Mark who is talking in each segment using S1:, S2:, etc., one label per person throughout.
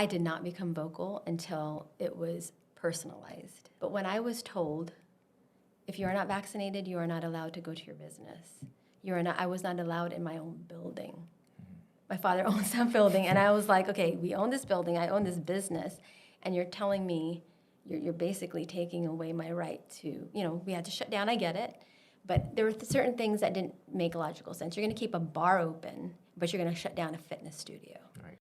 S1: I did not become vocal until it was personalized. But when I was told, if you are not vaccinated, you are not allowed to go to your business. I was not allowed in my own building. My father owns that building, and I was like, okay, we own this building, I own this business, and you're telling me you're basically taking away my right to, we had to shut down, I get it, but there were certain things that didn't make logical sense. You're going to keep a bar open, but you're going to shut down a fitness studio.
S2: Right.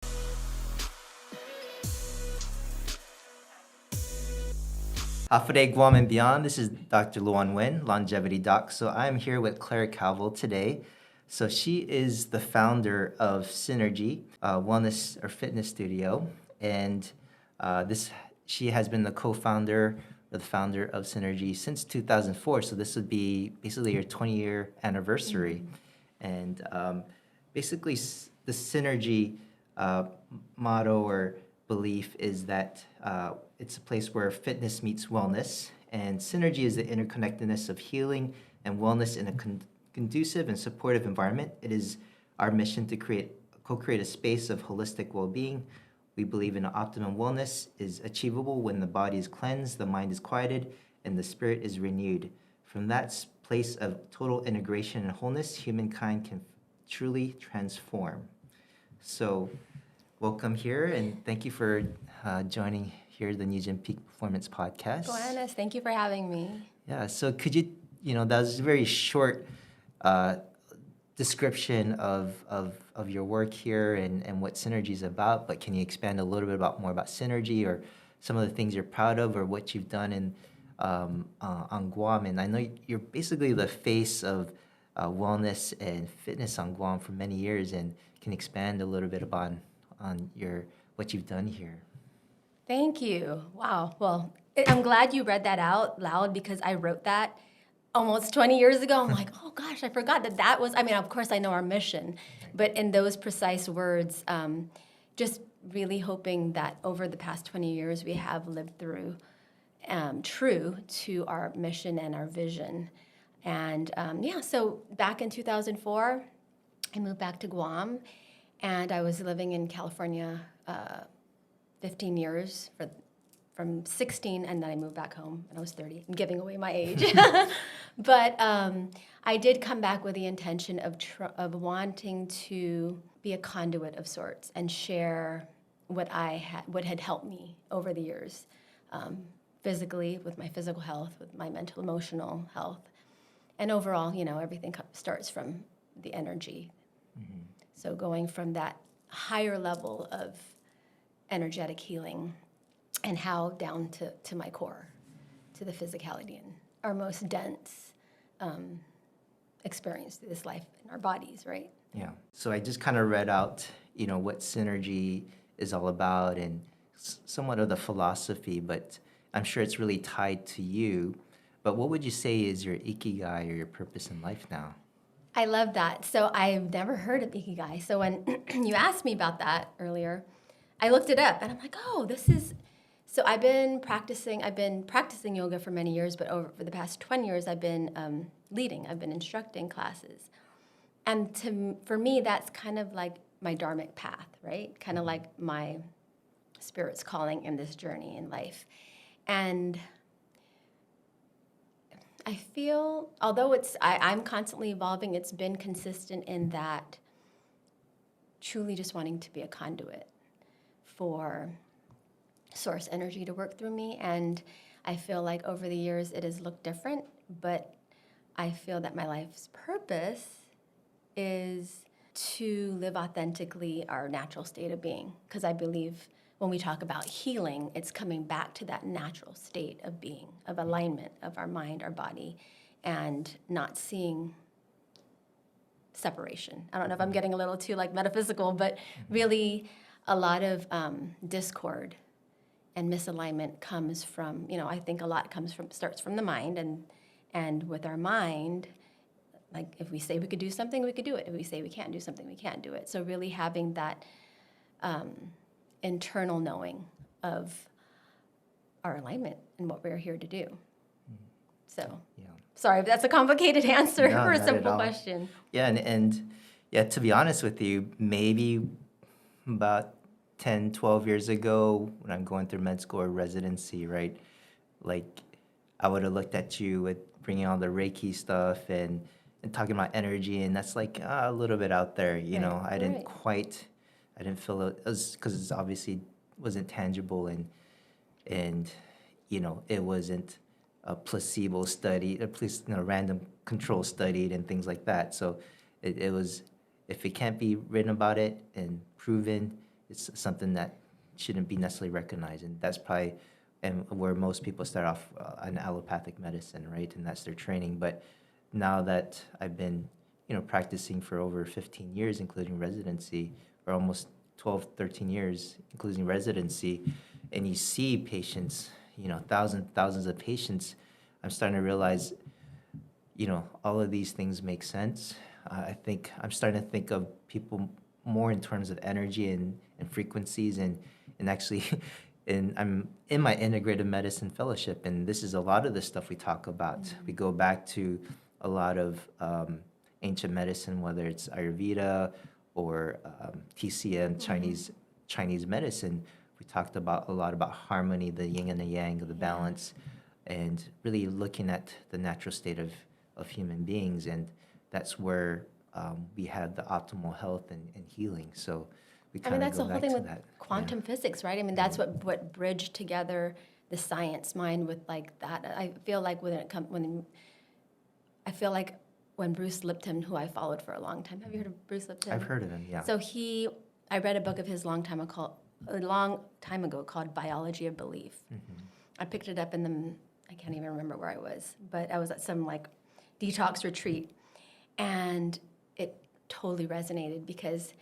S2: Hafude Guam and beyond. This is Dr. Nguyen, longevity doc. So I'm here with Clare Calvo today. So she is the founder of Synergy Wellness or Fitness Studio, and she has been the co-founder or the founder of Synergy since 2004. So this would be basically your 20-year anniversary, and basically the Synergy motto or belief is that it's a place where fitness meets wellness, and synergy is the interconnectedness of healing and wellness in a conducive and supportive environment. It is our mission to co-create a space of holistic well-being. We believe in optimum wellness is achievable when the body is cleansed, the mind is quieted, and the spirit is renewed. From that place of total integration and wholeness, humankind can truly transform. So welcome here, and thank you for joining here, the Nguyen Peak Performance Podcast.
S1: Wholeness, thank you for having me.
S2: Yeah, so could you, that was a very short description of your work here and what Synergy is about, but can you expand a little bit more about Synergy or some of the things you're proud of or what you've done on Guam? And I know you're basically the face of wellness and fitness on Guam for many years, and can expand a little bit on what you've done here.
S1: Thank you. Wow. Well, I'm glad you read that out loud because I wrote that almost 20 years ago. I'm like, oh gosh, I forgot that was, of course I know our mission, but in those precise words, just really hoping that over the past 20 years we have lived through true to our mission and our vision. And so back in 2004, I moved back to Guam, and I was living in California 15 years from 16, and then I moved back home when I was 30. I'm giving away my age. But I did come back with the intention of wanting to be a conduit of sorts and share what had helped me over the years, physically, with my physical health, with my mental, emotional health. And overall, everything starts from the energy. Mm-hmm. So going from that higher level of energetic healing and how down to my core, to the physicality and our most dense experience through this life in our bodies, right?
S2: Yeah. So I just kind of read out, what Synergy is all about and somewhat of the philosophy, but I'm sure it's really tied to you. But what would you say is your ikigai or your purpose in life now?
S1: I love that. So I've never heard of ikigai. So when you asked me about that earlier, I looked it up, and I'm like, oh, this is... So I've been practicing yoga for many years, but for the past 20 years, I've been leading. I've been instructing classes. And for me, that's kind of like my dharmic path, right? Kind of like my spirit's calling in this journey in life. And I feel, although I'm constantly evolving, it's been consistent in that truly just wanting to be a conduit for source energy to work through me. And I feel like over the years it has looked different, but I feel that my life's purpose is to live authentically our natural state of being. Because I believe when we talk about healing, it's coming back to that natural state of being, of alignment of our mind, our body, and not seeing separation. I don't know if I'm getting a little too metaphysical, but really a lot of discord and misalignment comes from, I think a lot starts from the mind, and with our mind, if we say we could do something, we could do it. If we say we can't do something, we can't do it. So really having that internal knowing of our alignment and what we're here to do. So, yeah. Sorry, that's a complicated answer for a simple question.
S2: Yeah, and to be honest with you, maybe about 10, 12 years ago when I'm going through med school or residency, right? Like, I would have looked at you with bringing all the Reiki stuff and talking about energy, and that's like a little bit out there, you
S1: Right,
S2: know.
S1: right.
S2: I didn't feel it was because it's obviously wasn't tangible and you know it wasn't a placebo study, random control studied and things like that. So it was if it can't be written about it and proven, it's something that shouldn't be necessarily recognized, and that's probably and where most people start off on allopathic medicine, right? And that's their training. But now that I've been, you know, practicing for over 15 years, including residency, or almost 12, 13 years, including residency, and you see patients, you know, thousands of patients, I'm starting to realize, you know, all of these things make sense. I think I'm starting to think of people more in terms of energy and frequencies and actually and I'm in my integrative medicine fellowship, and this is a lot of the stuff we talk about.
S1: Mm-hmm.
S2: We go back to a lot of ancient medicine, whether it's Ayurveda or TCM, Chinese medicine. We talked about a lot about harmony, the yin and the yang, the balance, and really looking at the natural state of human beings, and that's where we have the optimal health and healing. So we
S1: I mean,
S2: kind of
S1: that's
S2: go
S1: the whole
S2: back
S1: thing
S2: to
S1: with
S2: that.
S1: quantum physics, right? I mean, that's what bridged together the science mind with like that. I feel like when Bruce Lipton, who I followed for a long time, have you heard of Bruce Lipton?
S2: I've heard of him, yeah.
S1: So I read a book of his a long time ago called Biology of Belief.
S2: Mm-hmm.
S1: I picked it up I can't even remember where I was, but I was at some like detox retreat, and it totally resonated because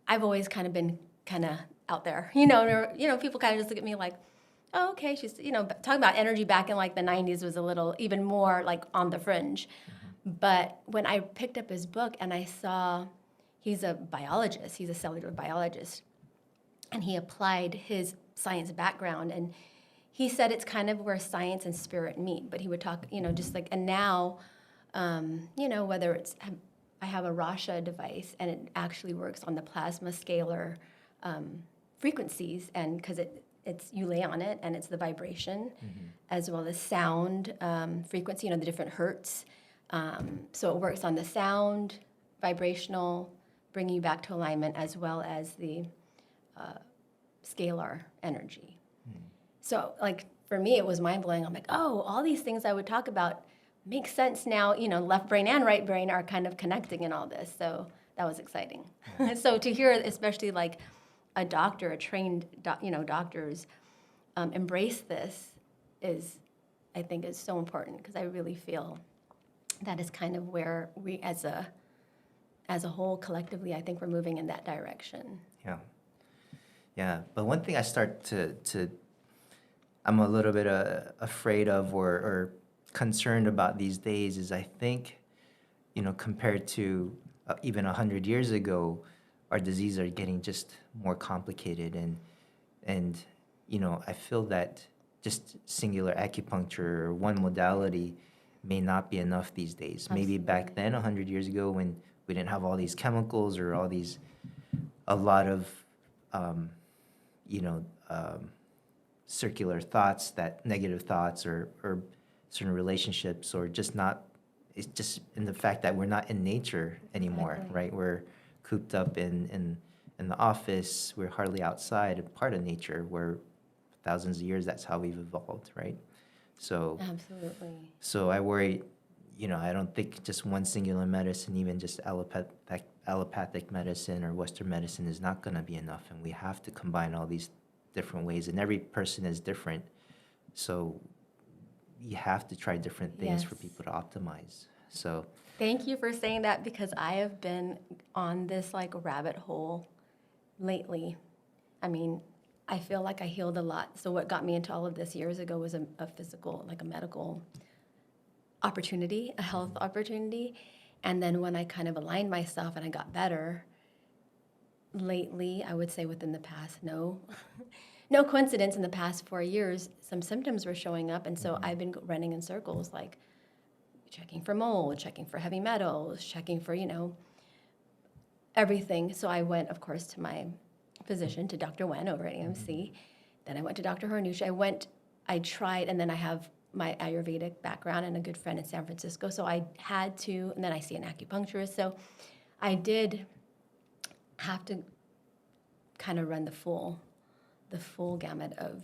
S1: I've always kind of been kind of out there, people kind of just look at me like, oh, okay, she's, talking about energy back in like the 90s was a little even more like on the fringe. Mm-hmm. But when I picked up his book and I saw he's a biologist, he's a cellular biologist, and he applied his science background, and he said it's kind of where science and spirit meet. But he would talk, just like, and now, whether it's, I have a Rasha device, and it actually works on the plasma scalar frequencies, and because it's you lay on it, and it's the vibration, as well as sound frequency, the different hertz. So it works on the sound, vibrational, bringing you back to alignment, as well as the scalar energy. So, like, for me, it was mind-blowing. I'm like, oh, all these things I would talk about make sense now. Left brain and right brain are kind of connecting in all this. So that was exciting. Yeah. So to hear, especially like a doctor, a trained, doctors embrace this I think is so important, because I really feel that is kind of where we, as a whole, collectively, I think we're moving in that direction.
S2: Yeah. Yeah. But one thing I start to I'm a little bit afraid of or concerned about these days is I think, compared to even 100 years ago, our diseases are getting just more complicated. And I feel that just singular acupuncture or one modality may not be enough these days. Absolutely. Maybe back then, 100 years ago, when we didn't have all these chemicals or a lot of, circular thoughts, that negative thoughts or certain relationships, or just not, it's just in the fact that we're not in nature anymore, exactly. Right? We're cooped up in the office, we're hardly outside, a part of nature, where thousands of years, that's how we've evolved, right? So
S1: absolutely.
S2: So I worry, I don't think just one singular medicine, even just allopathic medicine or Western medicine, is not going to be enough, and we have to combine all these different ways, and every person is different, so you have to try different things. Yes. For people to optimize. So
S1: thank you for saying that, because I have been on this like rabbit hole lately. I mean, I feel like I healed a lot. So what got me into all of this years ago was a physical, like a medical opportunity, a health opportunity. And then when I kind of aligned myself and I got better, lately, I would say within the past, no coincidence, in the past 4 years, some symptoms were showing up. And so I've been running in circles, like checking for mold, checking for heavy metals, checking for, everything. So I went, of course, to my physician, to Dr. Nguyen over at AMC. Then I went to Dr. Hornucci. I tried, and then I have my Ayurvedic background and a good friend in San Francisco, so I had to, and then I see an acupuncturist. So I did have to kind of run the full gamut of,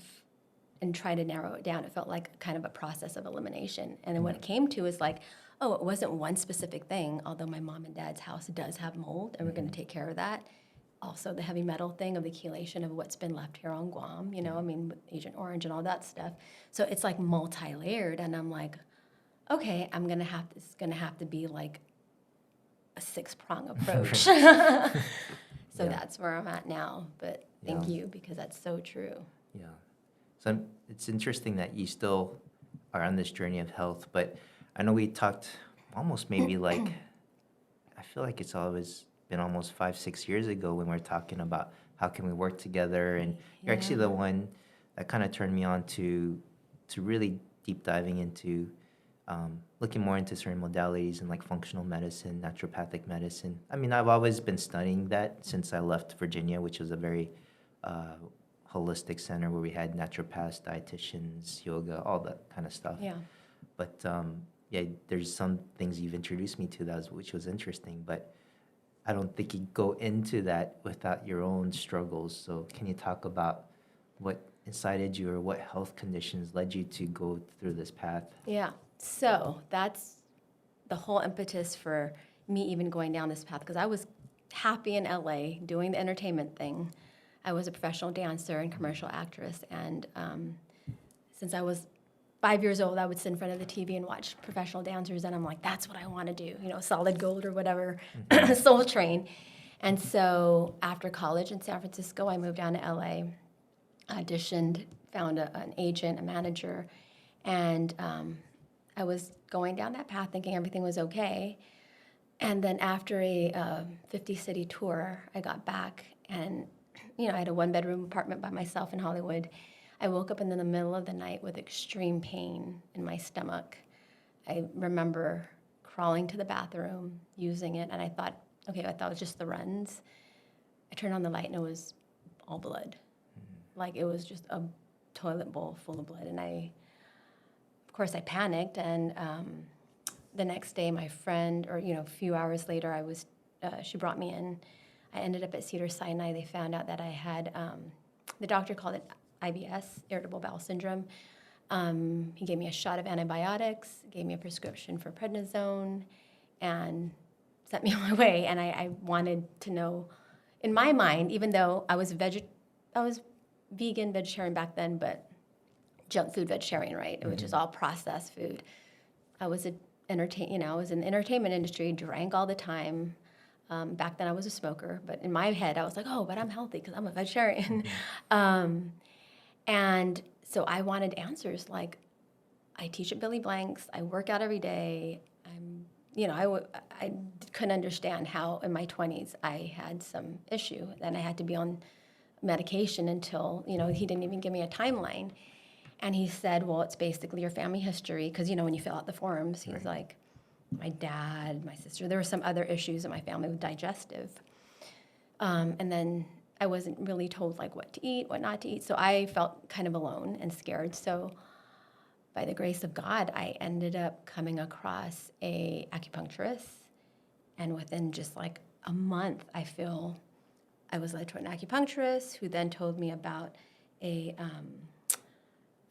S1: and try to narrow it down. It felt like kind of a process of elimination. And then what it came to is like, oh, it wasn't one specific thing, although my mom and dad's house does have mold, and we're going to take care of that. Also, the heavy metal thing of the chelation of what's been left here on Guam, I mean, with Agent Orange and all that stuff. So it's like multi-layered, and I'm like, okay, it's going to have to be like a 6-prong approach. So that's where I'm at now. But thank you, because that's so true.
S2: Yeah. So it's interesting that you still are on this journey of health, but I know we talked almost maybe like, I feel like it's always been almost 5-6 years ago when we're talking about how can we work together, and you're actually the one that kind of turned me on to really deep diving into looking more into certain modalities and like functional medicine, naturopathic medicine. I mean, I've always been studying that since I left Virginia, which was a very holistic center where we had naturopaths, dietitians, yoga, all that kind of stuff.
S1: Yeah.
S2: But there's some things you've introduced me to which was interesting, but I don't think you go into that without your own struggles. So can you talk about what incited you, or what health conditions led you to go through this path?
S1: Yeah. So that's the whole impetus for me even going down this path, because I was happy in LA doing the entertainment thing. I was a professional dancer and commercial actress, and since I was 5 years old, I would sit in front of the TV and watch professional dancers, and I'm like, that's what I want to do, Solid Gold or whatever, Soul Train. And so after college in San Francisco, I moved down to LA, auditioned, found an agent, a manager, and I was going down that path thinking everything was okay. And then after a 50-city tour, I got back, and I had a 1-bedroom apartment by myself in Hollywood. I woke up in the middle of the night with extreme pain in my stomach. I remember crawling to the bathroom, using it, and I thought it was just the runs. I turned on the light, and it was all blood. Like, it was just a toilet bowl full of blood. And of course, I panicked, and the next day, my friend, or a few hours later, she brought me in. I ended up at Cedars-Sinai. They found out that I had, the doctor called it IBS, irritable bowel syndrome. He gave me a shot of antibiotics, gave me a prescription for prednisone, and sent me on my way. And I wanted to know, in my mind, even though I was vegan, vegetarian back then, but junk food vegetarian, right? Which is all processed food. I was I was in the entertainment industry, drank all the time. Back then I was a smoker, but in my head I was like, oh, but I'm healthy because I'm a vegetarian. And so I wanted answers, like, I teach at Billy Blank's, I work out every day. I couldn't understand how in my 20s I had some issue, and I had to be on medication until, he didn't even give me a timeline. And he said, well, it's basically your family history, because, when you fill out the forms, he's like, my dad, my sister, there were some other issues in my family with digestive. And then I wasn't really told, like, what to eat, what not to eat. So I felt kind of alone and scared. So by the grace of God, I ended up coming across a acupuncturist. And within just like a month, I was led to an acupuncturist, who then told me about a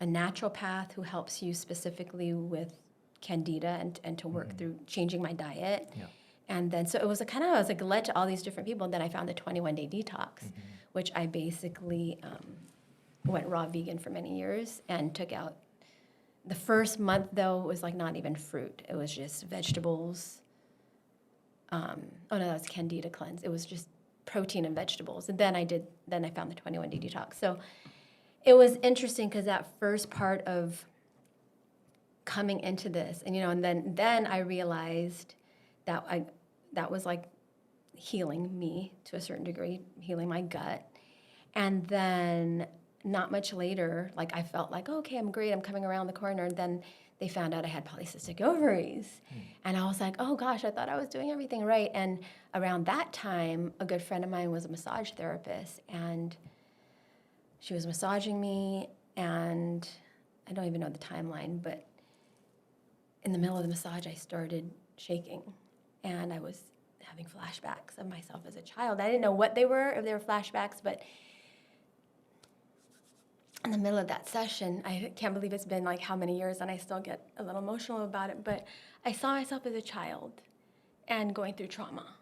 S1: naturopath who helps you specifically with candida and to work through changing my diet.
S2: Yeah.
S1: And then, so it was I was like led to all these different people. And then I found the 21-day detox, which I basically went raw vegan for many years and took out. The first month, though, was like not even fruit. It was just vegetables. That was candida cleanse. It was just protein and vegetables. And then I found the 21-day detox. So it was interesting, because that first part of coming into this, and then I realized that was like healing me to a certain degree, healing my gut. And then not much later, like I felt like, okay, I'm great, I'm coming around the corner. And then they found out I had polycystic ovaries. And I was like, oh gosh, I thought I was doing everything right. And around that time, a good friend of mine was a massage therapist, and she was massaging me, and I don't even know the timeline, but in the middle of the massage, I started shaking, and I was having flashbacks of myself as a child. I didn't know what they were, if they were flashbacks, but in the middle of that session, I can't believe it's been like how many years, and I still get a little emotional about it, but I saw myself as a child and going through trauma.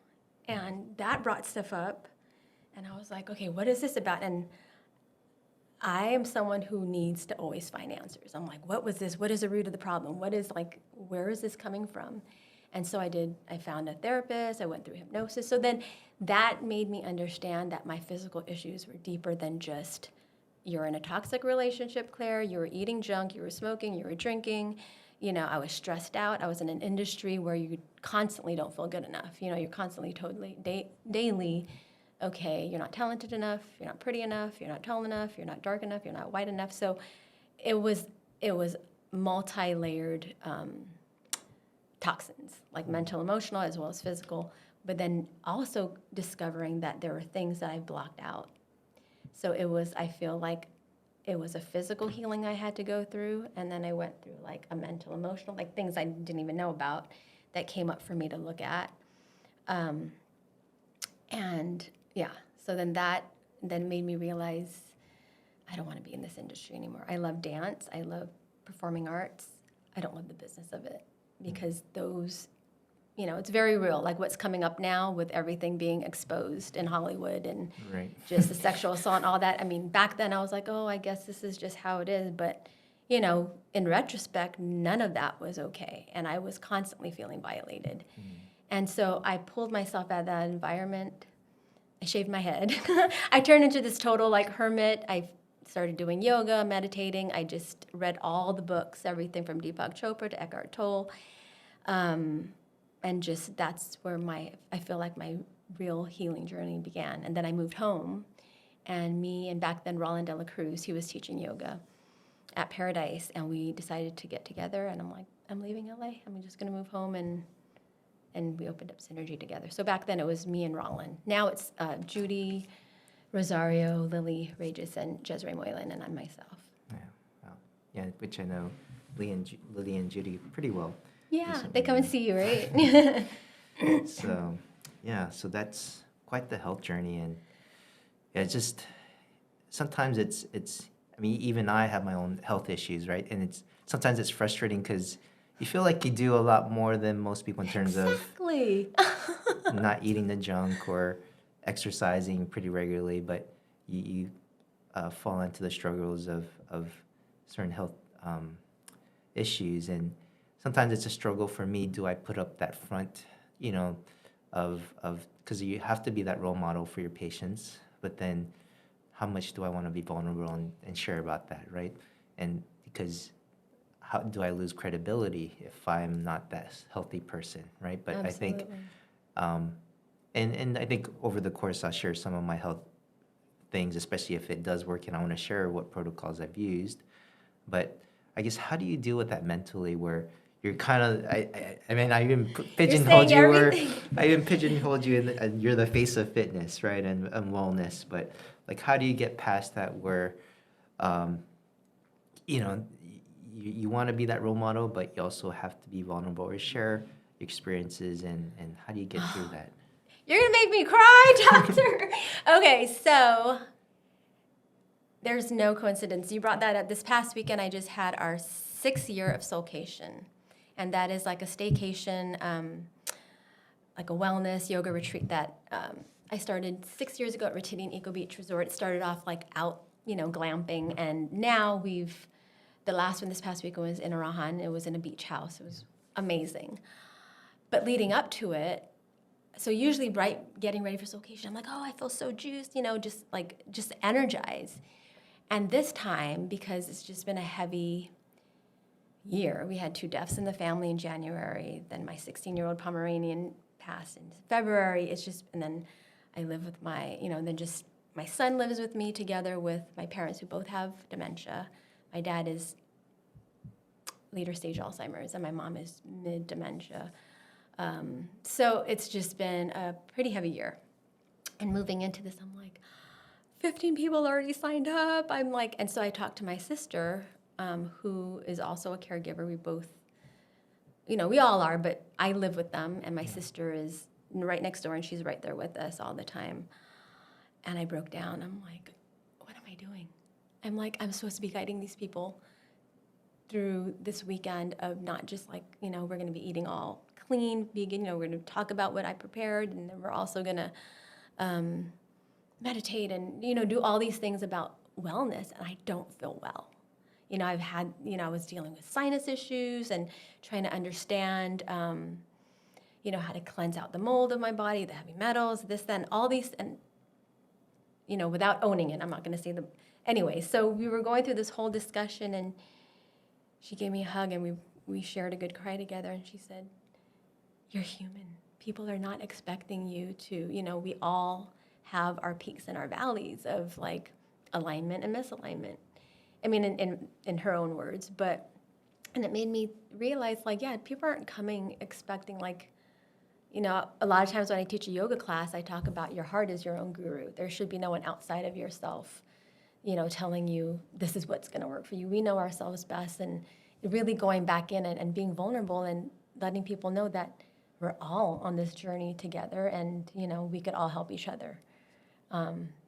S1: And that brought stuff up, and I was like, okay, what is this about? And I am someone who needs to always find answers. I'm like, what was this? What is the root of the problem? What is like, where is this coming from? And so I found a therapist, I went through hypnosis. So then that made me understand that my physical issues were deeper than just, you're in a toxic relationship, Claire, you were eating junk, you were smoking, you were drinking. I was stressed out. I was in an industry where you constantly don't feel good enough. You're constantly totally daily, okay, you're not talented enough, you're not pretty enough, you're not tall enough, you're not dark enough, you're not white enough. So it was multi-layered toxins, like mental, emotional, as well as physical. But then also discovering that there were things that I blocked out. So I feel like it was a physical healing I had to go through, and then I went through like a mental, emotional, like things I didn't even know about that came up for me to look at. And yeah, so then that made me realize I don't want to be in this industry anymore. I love dance. I love performing arts. I don't love the business of it, because those, it's very real. Like what's coming up now with everything being exposed in Hollywood and
S2: Right.
S1: just the sexual assault and all that. I mean, back then I was like, oh, I guess this is just how it is. But, in retrospect, none of that was okay. And I was constantly feeling violated. And so I pulled myself out of that environment. I shaved my head. I turned into this total like hermit. I started doing yoga, meditating. I just read all the books, everything from Deepak Chopra to Eckhart Tolle. And just that's where I feel like my real healing journey began. And then I moved home, and back then Roland de la Cruz, he was teaching yoga at Paradise, and we decided to get together, and I'm like, I'm leaving LA. I'm just going to move home, and we opened up Synergy together. So back then it was me and Roland. Now it's Judy, Rosario, Lily, Regis, and Jezreel Moylan, and I'm myself.
S2: Yeah, wow. Yeah, which I know Lily and Judy pretty well.
S1: Yeah,
S2: recently.
S1: they come and see you, right?
S2: So, yeah, so that's quite the health journey, and yeah, it's just sometimes it's. I mean, even I have my own health issues, right? And sometimes it's frustrating because you feel like you do a lot more than most people in terms
S1: Exactly.
S2: of not eating the junk or exercising pretty regularly, but you fall into the struggles of certain health issues, and sometimes it's a struggle for me. Do I put up that front, of because you have to be that role model for your patients, but then how much do I want to be vulnerable and share about that, right? And because how do I lose credibility if I'm not that healthy person, right? But
S1: Absolutely.
S2: I think, and I think over the course I'll share some of my health things, especially if it does work, and I want to share what protocols I've used. But I guess how do you deal with that mentally, where you're kind of, I mean, I even pigeonholed you, and you're the face of fitness, right, and wellness. But like, how do you get past that, where, you want to be that role model, but you also have to be vulnerable or share experiences, and how do you get through that?
S1: You're going to make me cry, doctor. Okay, so there's no coincidence. You brought that up. This past weekend, I just had our 6th year of Soulcation. And that is like a staycation, like a wellness yoga retreat that I started 6 years ago at Retidian Eco Beach Resort. It started off like out, glamping. And now the last one this past weekend was in Arahan. It was in a beach house. It was amazing. But leading up to it, so usually getting ready for Soulcation, I'm like, oh, I feel so juiced, just energized. And this time, because it's just been a heavy year, we had 2 deaths in the family in January, then my 16-year-old Pomeranian passed in February. And then I live with then just my son lives with me together with my parents who both have dementia. My dad is later stage Alzheimer's, and my mom is mid dementia. So it's just been a pretty heavy year. And moving into this, I'm like, 15 people already signed up. I'm like, and so I talked to my sister, who is also a caregiver. We both, we all are, but I live with them, and my sister is right next door, and she's right there with us all the time. And I broke down. I'm like, what am I doing? I'm like, I'm supposed to be guiding these people through this weekend of not just like, we're going to be eating all clean, vegan, we're going to talk about what I prepared, and then we're also going to meditate and, do all these things about wellness, and I don't feel well. I've had, I was dealing with sinus issues and trying to understand, how to cleanse out the mold of my body, the heavy metals, this, then, all these, and, without owning it. I'm not going to say the, anyway, so we were going through this whole discussion, and she gave me a hug, and we shared a good cry together, and she said, you're human. People are not expecting you to, we all have our peaks and our valleys of like alignment and misalignment. I mean, in her own words, and it made me realize like, yeah, people aren't coming expecting like, a lot of times when I teach a yoga class, I talk about your heart is your own guru. There should be no one outside of yourself, telling you this is what's going to work for you. We know ourselves best, and really going back in and being vulnerable and letting people know that we're all on this journey together, and, we could all help each other.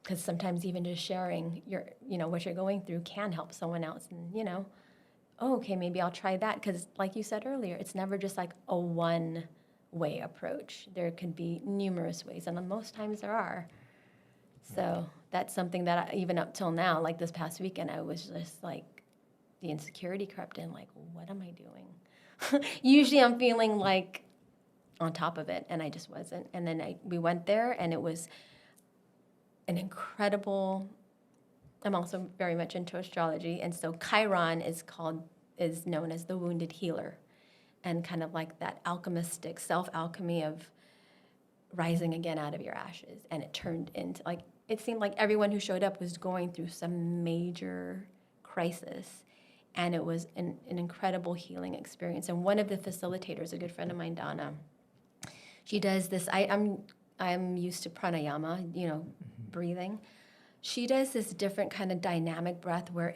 S1: Because sometimes even just sharing what you're going through can help someone else, and, oh, okay, maybe I'll try that. Because like you said earlier, it's never just like a one-way approach. There could be numerous ways, and most times there are. So that's something that even up till now, like this past weekend, I was just like, the insecurity crept in, like, what am I doing? Usually I'm feeling like on top of it, and I just wasn't. And then we went there, and it was an incredible, I'm also very much into astrology, and so Chiron is known as the wounded healer, and kind of like that alchemistic self-alchemy of rising again out of your ashes. And it turned into, like, it seemed like everyone who showed up was going through some major crisis, and it was an incredible healing experience. And one of the facilitators, a good friend of mine, Donna, she does this, I'm used to pranayama, breathing. She does this different kind of dynamic breath where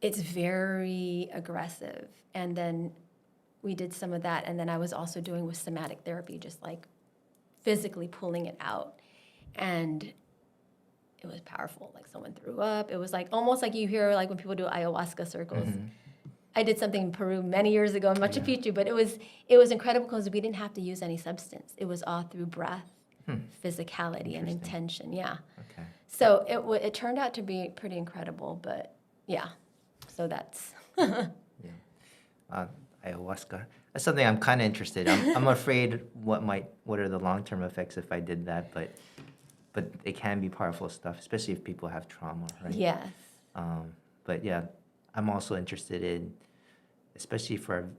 S1: it's very aggressive. And then we did some of that, and then I was also doing with somatic therapy, just like physically pulling it out. And it was powerful. Like someone threw up. It was like almost like you hear like when people do ayahuasca circles. Mm-hmm. I did something in Peru many years ago in Machu Picchu, but it was incredible because we didn't have to use any substance. It was all through breath, physicality, and intention. Yeah. Okay. So it turned out to be pretty incredible, but yeah. So that's.
S2: Ayahuasca. That's something I'm kind of interested in. I'm afraid what are the long-term effects if I did that, but it can be powerful stuff, especially if people have trauma, right?
S1: Yes.
S2: But yeah, I'm also interested in, especially for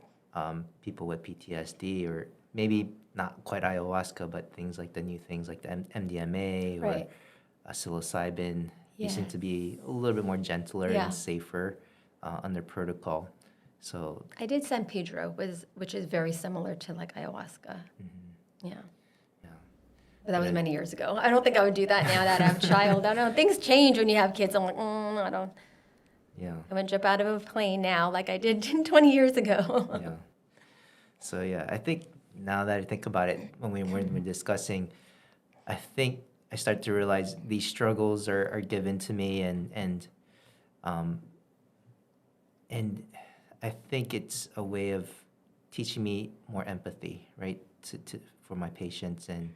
S2: people with PTSD, or maybe not quite ayahuasca, but things like the new things like the MDMA or psilocybin. They seem to be a little bit more gentler and safer under protocol. So
S1: I did San Pedro, which is very similar to like ayahuasca. Mm-hmm. Yeah. But that was many years ago. I don't think I would do that now that I have a child. I don't know. Things change when you have kids. I'm like, I don't. Yeah. I wouldn't jump out of a plane now like I did 20 years ago.
S2: Yeah. So yeah, I think now that I think about it, when we're discussing, I think I start to realize these struggles are given to me, and I think it's a way of teaching me more empathy, right, for my patients. And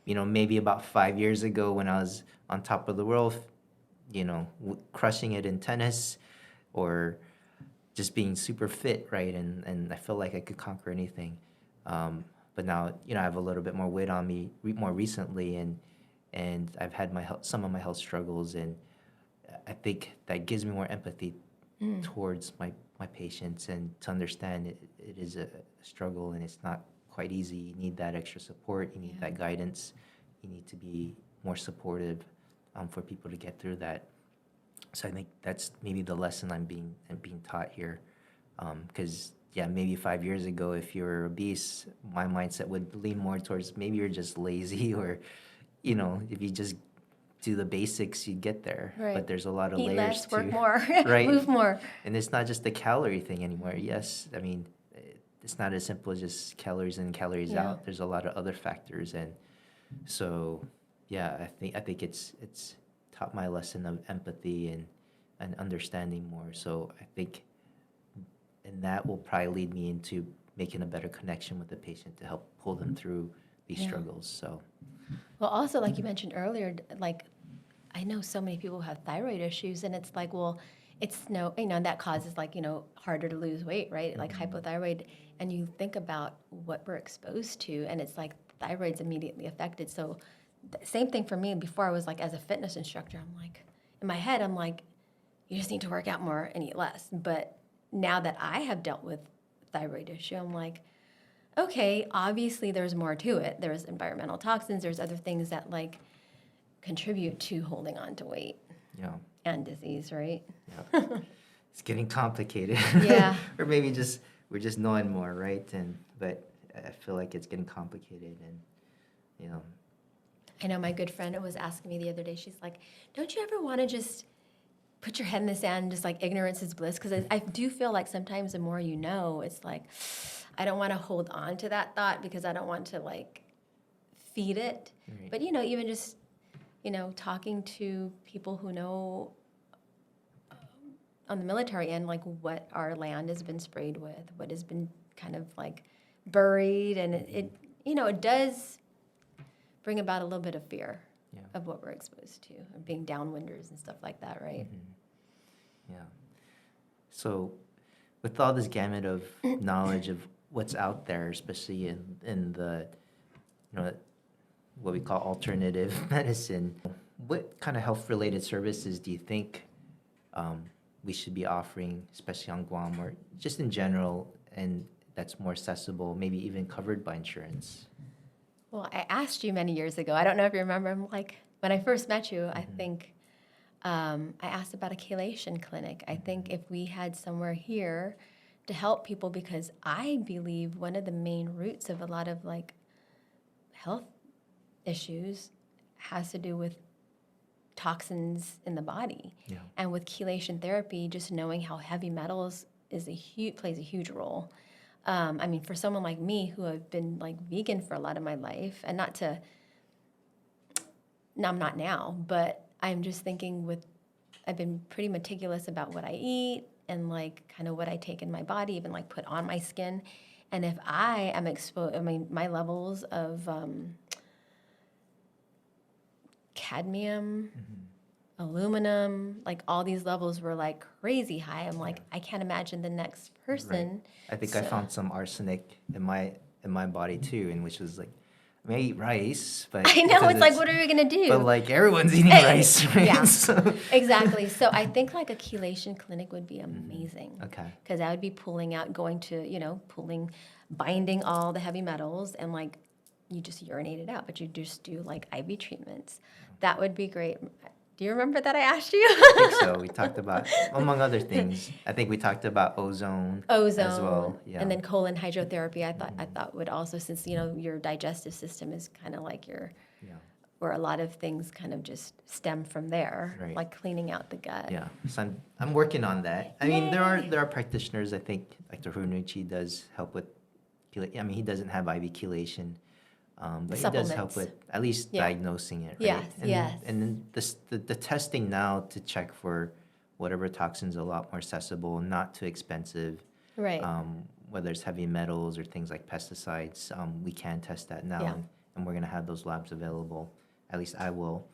S2: maybe about 5 years ago when I was on top of the world, crushing it in tennis, or just being super fit, right, and I felt like I could conquer anything. But now, I have a little bit more weight on me more recently, and I've had some of my health struggles, and I think that gives me more empathy towards my patients, and to understand it is a struggle, and it's not quite easy. You need that extra support. You need that guidance. you need to be more supportive for people to get through that. So I think that's maybe the lesson I'm being taught here. Because yeah, maybe 5 years ago, if you were obese, my mindset would lean more towards maybe you're just lazy, or if you just do the basics, you get there.
S1: Right.
S2: But there's a lot of
S1: Eat
S2: layers
S1: less,
S2: to
S1: work more,
S2: right,
S1: move more.
S2: and it's not just the calorie thing anymore. Yes, I mean, it's not as simple as just calories in, calories
S1: Yeah.
S2: out. There's a lot of other factors, and so yeah, I think it's taught my lesson of empathy and understanding more. So I think, and that will probably lead me into making a better connection with the patient to help pull them through these
S1: Yeah.
S2: struggles. So
S1: Well, also, like you mentioned earlier, like I know so many people who have thyroid issues, and it's like, well, it's no, that causes like, harder to lose weight, right? Like hypothyroid. And you think about what we're exposed to, and it's like thyroid's immediately affected. So, same thing for me. Before I was like, as a fitness instructor, I'm like, in my head, I'm like, you just need to work out more and eat less. But now that I have dealt with thyroid issue, I'm like, okay, obviously there's more to it. There's environmental toxins, there's other things that like contribute to holding on to weight
S2: yeah,
S1: and disease, right?
S2: yeah, it's getting complicated.
S1: Yeah.
S2: Or maybe we're just knowing more, right? But I feel like it's getting complicated, and
S1: I know my good friend was asking me the other day, she's like, don't you ever want to just put your head in the sand and just like ignorance is bliss? Because I do feel like sometimes the more you know, it's like, I don't want to hold on to that thought because I don't want to like feed it.
S2: Right.
S1: But, even just, talking to people who know on the military end, like what our land has been sprayed with, what has been kind of like buried. And it does bring about a little bit of fear
S2: Yeah.
S1: of what we're exposed to, of being downwinders and stuff like that, right?
S2: Yeah. So, with all this gamut of knowledge of what's out there, especially in the, what we call alternative medicine, what kind of health-related services do you think we should be offering, especially on Guam, or just in general, and that's more accessible, maybe even covered by insurance?
S1: Well, I asked you many years ago. I don't know if you remember. I'm like, when I first met you, I think I asked about a chelation clinic. I think if we had somewhere here to help people, because I believe one of the main roots of a lot of like health issues has to do with toxins in the body.
S2: Yeah.
S1: And with chelation therapy, just knowing how heavy metals plays a huge role. I mean, for someone like me who have been like vegan for a lot of my life, and I'm not now, but I'm just thinking I've been pretty meticulous about what I eat and like kind of what I take in my body, even like put on my skin. And if I am exposed, my levels of cadmium, aluminum, like all these levels were like crazy high. I'm like, I can't imagine the next person.
S2: Right. I think I found some arsenic in my body too, and which was like, I eat rice, but
S1: I know,
S2: because
S1: it's like, what are we gonna do?
S2: But like everyone's eating rice, right?
S1: Yeah,
S2: So-
S1: exactly. So I think like a chelation clinic would be amazing.
S2: Okay.
S1: Because I would be binding all the heavy metals, and like you just urinate it out, but you just do like IV treatments. That would be great. Do you remember that I asked you?
S2: I think so. We talked about, among other things, I think we talked about ozone as well. Yeah.
S1: And then colon hydrotherapy. I thought would also, since your digestive system is kind of like where a lot of things kind of just stem from there,
S2: Right.
S1: like cleaning out the gut.
S2: Yeah, so I'm working on that. I mean, there are practitioners. I think Dr. Hurnucci does help with. I mean, he doesn't have IV chelation, but he does help
S1: Supplements.
S2: with at least diagnosing it. Right?
S1: Yes,
S2: And,
S1: yes.
S2: And then the testing now to check for whatever toxins are a lot more accessible, not too expensive.
S1: Right.
S2: Whether it's heavy metals or things like pesticides, we can test that now,
S1: Yeah.
S2: and we're gonna have those labs available. At least I will.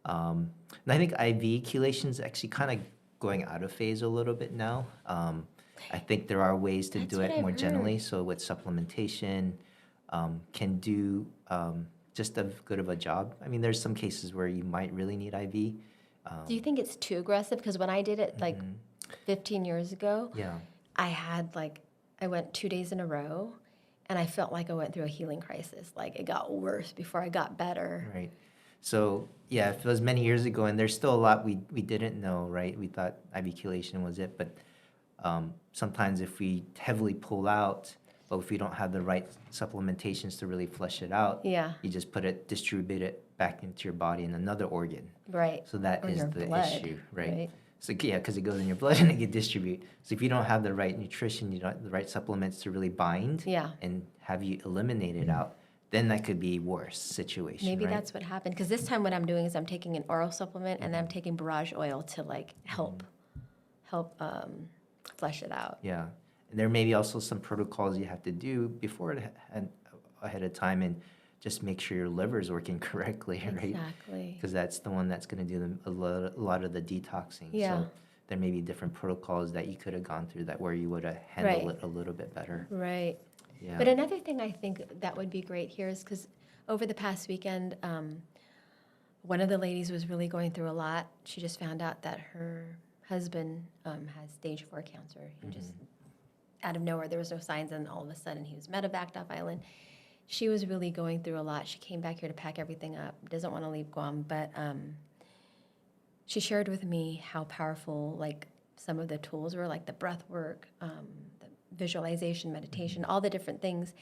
S2: And I think IV chelation is actually kind of going out of phase a little bit now. I think there are ways to
S1: That's
S2: do
S1: what
S2: it
S1: I've
S2: more
S1: heard.
S2: generally. So with supplementation, can do just as good of a job. I mean, there's some cases where you might really need IV.
S1: Do you think it's too aggressive? Because when I did it like 15 years ago,
S2: Yeah.
S1: I went 2 days in a row, And I felt like I went through a healing crisis. Like it got worse before I got better.
S2: Right. So yeah, if it was many years ago, and there's still a lot we didn't know, right? We thought IV chelation was it, but sometimes if we heavily pull out, but if we don't have the right supplementations to really flush it out,
S1: Yeah.
S2: you just distribute it back into your body in another organ.
S1: Right.
S2: So that
S1: Or
S2: is
S1: your
S2: the
S1: blood,
S2: issue, right?
S1: right?
S2: So yeah, because it goes in your blood and it can distribute. So if you don't have the right nutrition, you don't have the right supplements to really bind
S1: Yeah.
S2: and have you eliminate it out, then that could be worse situation.
S1: Maybe
S2: right?
S1: that's what happened. Because this time what I'm doing is I'm taking an oral supplement and I'm taking borage oil to like help flush it out.
S2: Yeah. And there may be also some protocols you have to do before ahead of time and just make sure your liver is working correctly, right?
S1: Exactly.
S2: Because that's the one that's going to do a lot of the detoxing.
S1: Yeah.
S2: So there may be different protocols that you could have gone through that where you would have handled
S1: Right.
S2: it a little bit better.
S1: Right.
S2: Yeah.
S1: But another thing I think that would be great here is because over the past weekend, one of the ladies was really going through a lot. She just found out that her husband has stage 4 cancer. He just, out of nowhere, there was no signs, and all of a sudden he was medevaced off island. She was really going through a lot. She came back here to pack everything up, doesn't want to leave Guam, but she shared with me how powerful like some of the tools were, like the breath work, the visualization, meditation, all the different things.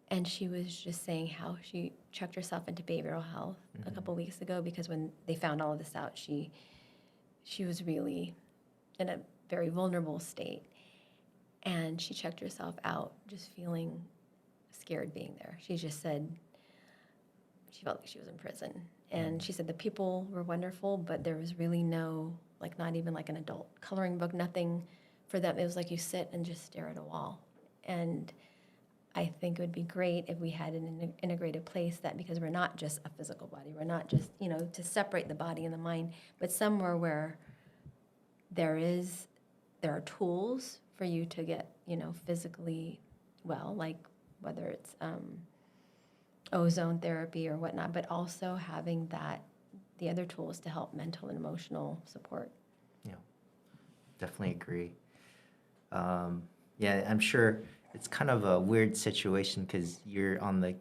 S1: And she was just saying how she checked herself into behavioral health a couple weeks ago because when they found all of this out, she was really in a very vulnerable state. And she checked herself out, just feeling scared being there. She just said she felt like she was in prison. And she said the people were wonderful, but there was really no, like not even like an adult coloring book, nothing for them. It was like you sit and just stare at a wall. And I think it would be great if we had an integrated place that, because we're not just a physical body, we're not just, to separate the body and the mind, but somewhere where there are tools for you to get, physically well, like whether it's ozone therapy or whatnot, but also having the other tools to help mental and emotional support.
S2: Yeah, definitely agree. Yeah, I'm sure it's kind of a weird situation because you're on the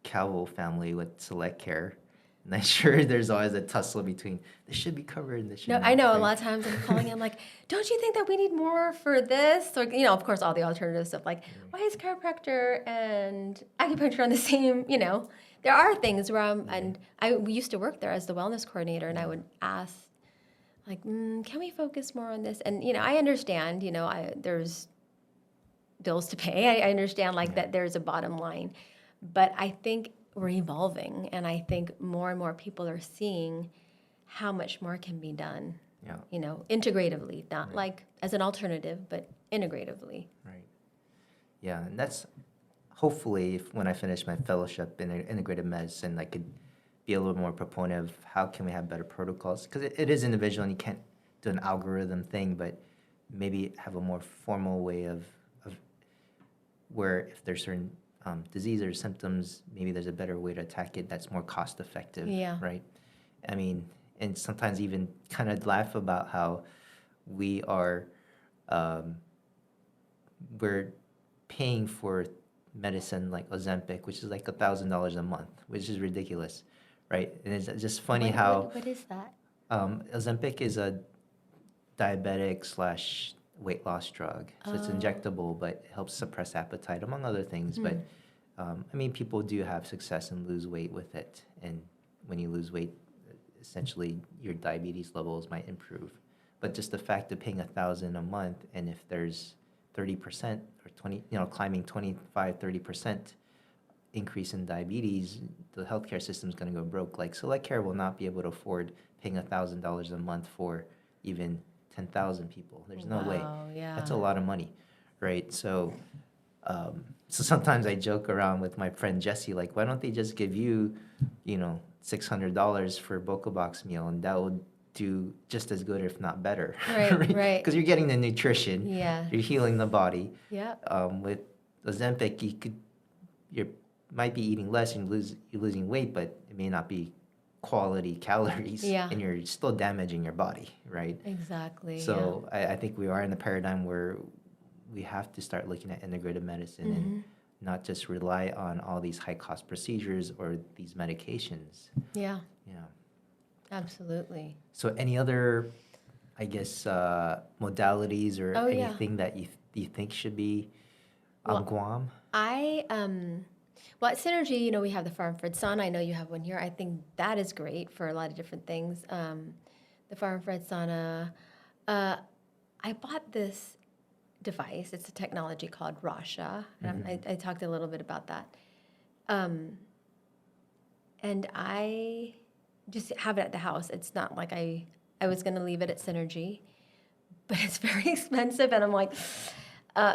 S2: Calvo family with Select Care. And I'm sure there's always a tussle between this should be covered and this should
S1: No,
S2: not.
S1: I know
S2: right?
S1: a lot of times I'm calling him like, don't you think that we need more for this? Or, of course, all the alternative stuff like, why is chiropractor and acupuncture on the same, There are things where we used to work there as the wellness coordinator, and I would ask, like, can we focus more on this? And, I understand, there's bills to pay. I understand, that there's a bottom line. But I think we're evolving, and I think more and more people are seeing how much more can be done, integratively, not like as an alternative, but integratively.
S2: Right. Yeah, and that's hopefully when I finish my fellowship in integrative medicine, I could be a little more proponent of how can we have better protocols, because it is individual and you can't do an algorithm thing, but maybe have a more formal way of where if there's certain disease or symptoms, maybe there's a better way to attack it that's more cost effective, right? I mean, and sometimes even kind of laugh about how we are, we're paying for medicine like Ozempic, which is like $1,000 a month, which is ridiculous, right? And it's just funny how
S1: What is that?
S2: Ozempic is a diabetic / weight loss drug. So it's injectable, but it helps suppress appetite, among other things. But people do have success and lose weight with it. And when you lose weight, essentially your diabetes levels might improve. But just the fact of paying $1,000 a month, and if there's 30% or 20, climbing 25, 30% increase in diabetes, the healthcare system is going to go broke. Like Select Care will not be able to afford paying $1,000 a month for even 10,000 people. There's no way.
S1: Yeah.
S2: That's a lot of money, right? So, so sometimes I joke around with my friend Jesse, like, why don't they just give you, $600 for a Boca Box meal, and that would do just as good, if not better.
S1: Right.
S2: Because you're getting the nutrition.
S1: Yeah.
S2: You're healing the body.
S1: Yeah.
S2: With Ozempic, you might be eating less and you're losing weight, but it may not be quality calories.
S1: Yeah.
S2: And you're still damaging your body, right?
S1: Exactly.
S2: So I think we are in a paradigm where we have to start looking at integrative medicine and not just rely on all these high cost procedures or these medications.
S1: Yeah,
S2: Yeah.
S1: absolutely.
S2: So any other, I guess, modalities or
S1: Oh, yeah.
S2: anything that you think should be on
S1: Well,
S2: Guam?
S1: Well, at Synergy, you know, we have the farm-fed sauna. I know you have one here. I think that is great for a lot of different things. The farm-fed sauna. I bought this device. It's a technology called Rasha. I talked a little bit about that. And I just have it at the house. It's not like I was going to leave it at Synergy, but it's very expensive. And I'm like,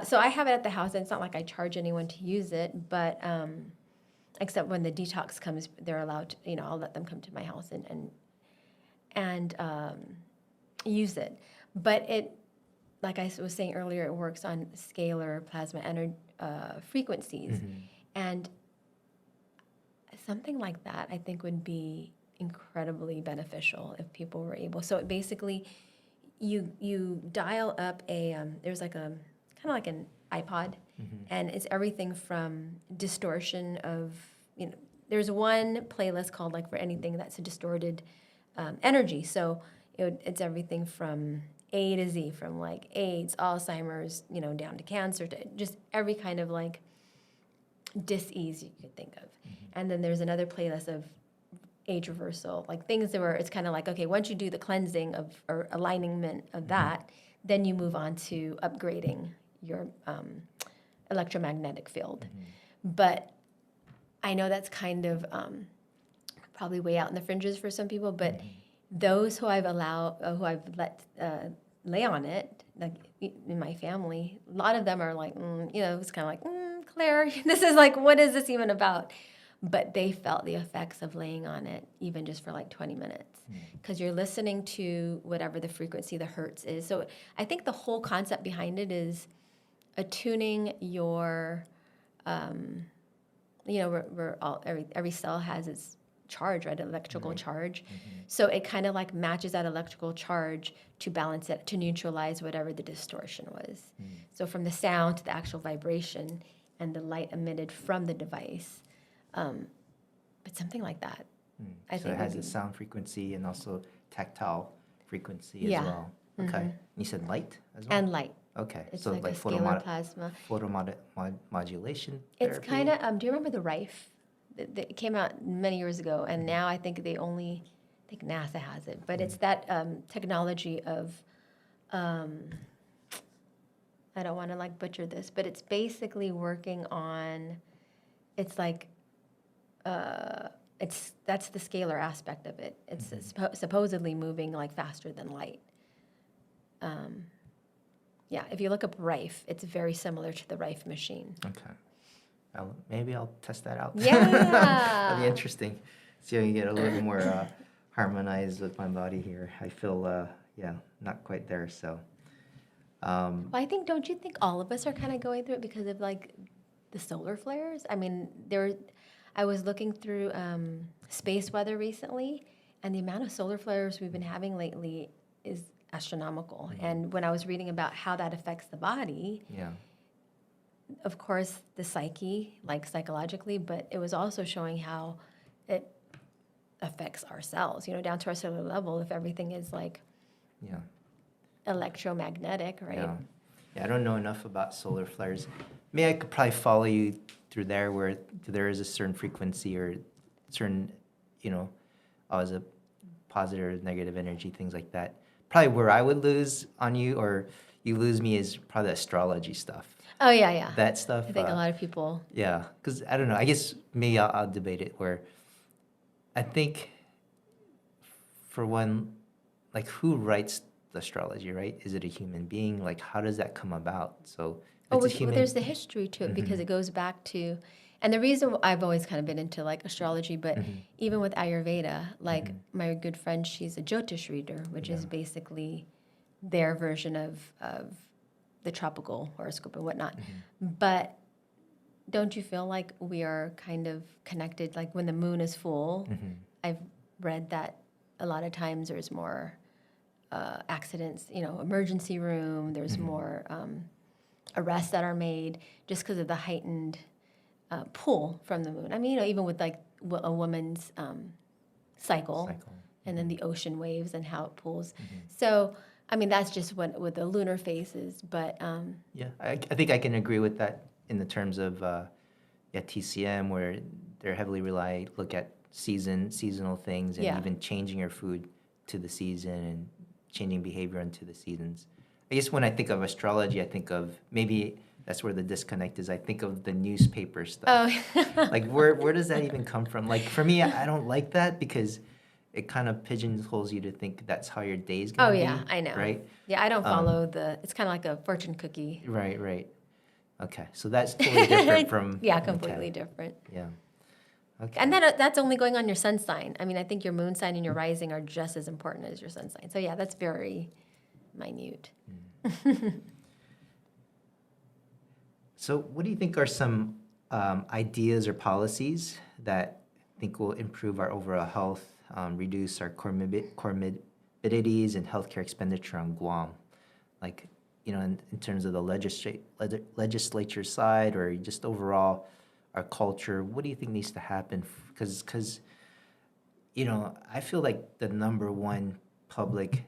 S1: so I have it at the house. And it's not like I charge anyone to use it, but except when the detox comes, they're allowed to, you know, I'll let them come to my house and use it. But it, like I was saying earlier, it works on scalar plasma frequencies. And something like that, I think, would be incredibly beneficial if people were able. So it basically, you dial up there's like a kind of like an iPod, and it's everything from distortion of, you know, there's one playlist called like for anything that's a distorted energy. So it's everything from A to Z, from like AIDS, Alzheimer's, you know, down to cancer, to just every kind of like dis-ease you could think of. And then there's another playlist of age reversal, like things that were, it's kind of like, okay, once you do the cleansing of or alignment of that, then you move on to upgrading your electromagnetic field. But I know that's kind of probably way out in the fringes for some people, but those who I've let lay on it, like in my family, a lot of them are like, you know, it's kind of like, Claire, this is like, what is this even about? But they felt the effects of laying on it, even just for like 20 minutes, because you're listening to whatever the frequency, the hertz is. So I think the whole concept behind it is attuning your, you know, every cell has its charge, right? Electrical charge. So it kind of like matches that electrical charge to balance it, to neutralize whatever the distortion was. So from the sound to the actual vibration and the light emitted from the device. But something like that. I
S2: So
S1: think
S2: it has a sound frequency and also tactile frequency as well. Okay. You said light as well?
S1: And light.
S2: Okay.
S1: It's
S2: So
S1: like a
S2: like
S1: scalar plasma.
S2: photomodulation
S1: It's
S2: therapy?
S1: kind of, do you remember the Rife? It came out many years ago, and now I think I think NASA has it. But it's that technology of, I don't want to like butcher this, but it's basically working on, it's like, that's the scalar aspect of it. It's supposedly moving like faster than light. Yeah, if you look up Rife, it's very similar to the Rife machine.
S2: Okay. Maybe I'll test that out.
S1: Yeah.
S2: That'll be interesting. See if I can get a little more harmonized with my body here. I feel, not quite there, so.
S1: Well, I think, don't you think all of us are kind of going through it because of like the solar flares? I mean, I was looking through space weather recently, and the amount of solar flares we've been having lately is astronomical. And when I was reading about how that affects the body, of course, the psyche, like psychologically, but it was also showing how it affects our cells, you know, down to our cellular level, if everything is like electromagnetic, right?
S2: Yeah, I don't know enough about solar flares. Maybe I could probably follow you through there where there is a certain frequency or certain, you know, as a positive, negative energy, things like that. Probably where I would lose on you or you lose me is probably the astrology stuff.
S1: Oh, yeah.
S2: That stuff.
S1: I think a lot of people.
S2: Yeah, because I don't know. I guess maybe I'll debate it where I think for one, like who writes the astrology, right? Is it a human being? Like how does that come about? So
S1: There's the history to it because it goes back to, and the reason I've always kind of been into like astrology, but even with Ayurveda, like my good friend, she's a Jyotish reader, which is basically their version of the tropical horoscope and whatnot. But don't you feel like we are kind of connected? Like when the moon is full, I've read that a lot of times there's more accidents, you know, emergency room, there's more arrests that are made just because of the heightened pull from the moon. I mean, even with like a woman's cycle, and then the ocean waves and how it pulls. So, I mean, that's just what the lunar phase is. But
S2: Yeah, I think I can agree with that in the terms of TCM, where they're heavily look at seasonal things, and even changing your food to the season and changing behavior into the seasons. I guess when I think of astrology, I think of maybe that's where the disconnect is. I think of the newspaper stuff.
S1: Oh.
S2: Like where does that even come from? Like for me, I don't like that because it kind of pigeonholes you to think that's how your day's gonna be.
S1: Oh yeah, I know.
S2: Right?
S1: Yeah, I don't follow it's kind of like a fortune cookie.
S2: Right. Okay, so that's totally different from...
S1: Yeah, completely different.
S2: Yeah. Okay.
S1: And that's only going on your sun sign. I mean, I think your moon sign and your rising are just as important as your sun sign. So yeah, that's very minute.
S2: So what do you think are some ideas or policies that I think will improve our overall health, reduce our comorbidities and healthcare expenditure on Guam? Like, in terms of the legislature side or just overall our culture, what do you think needs to happen? Because I feel like the number one public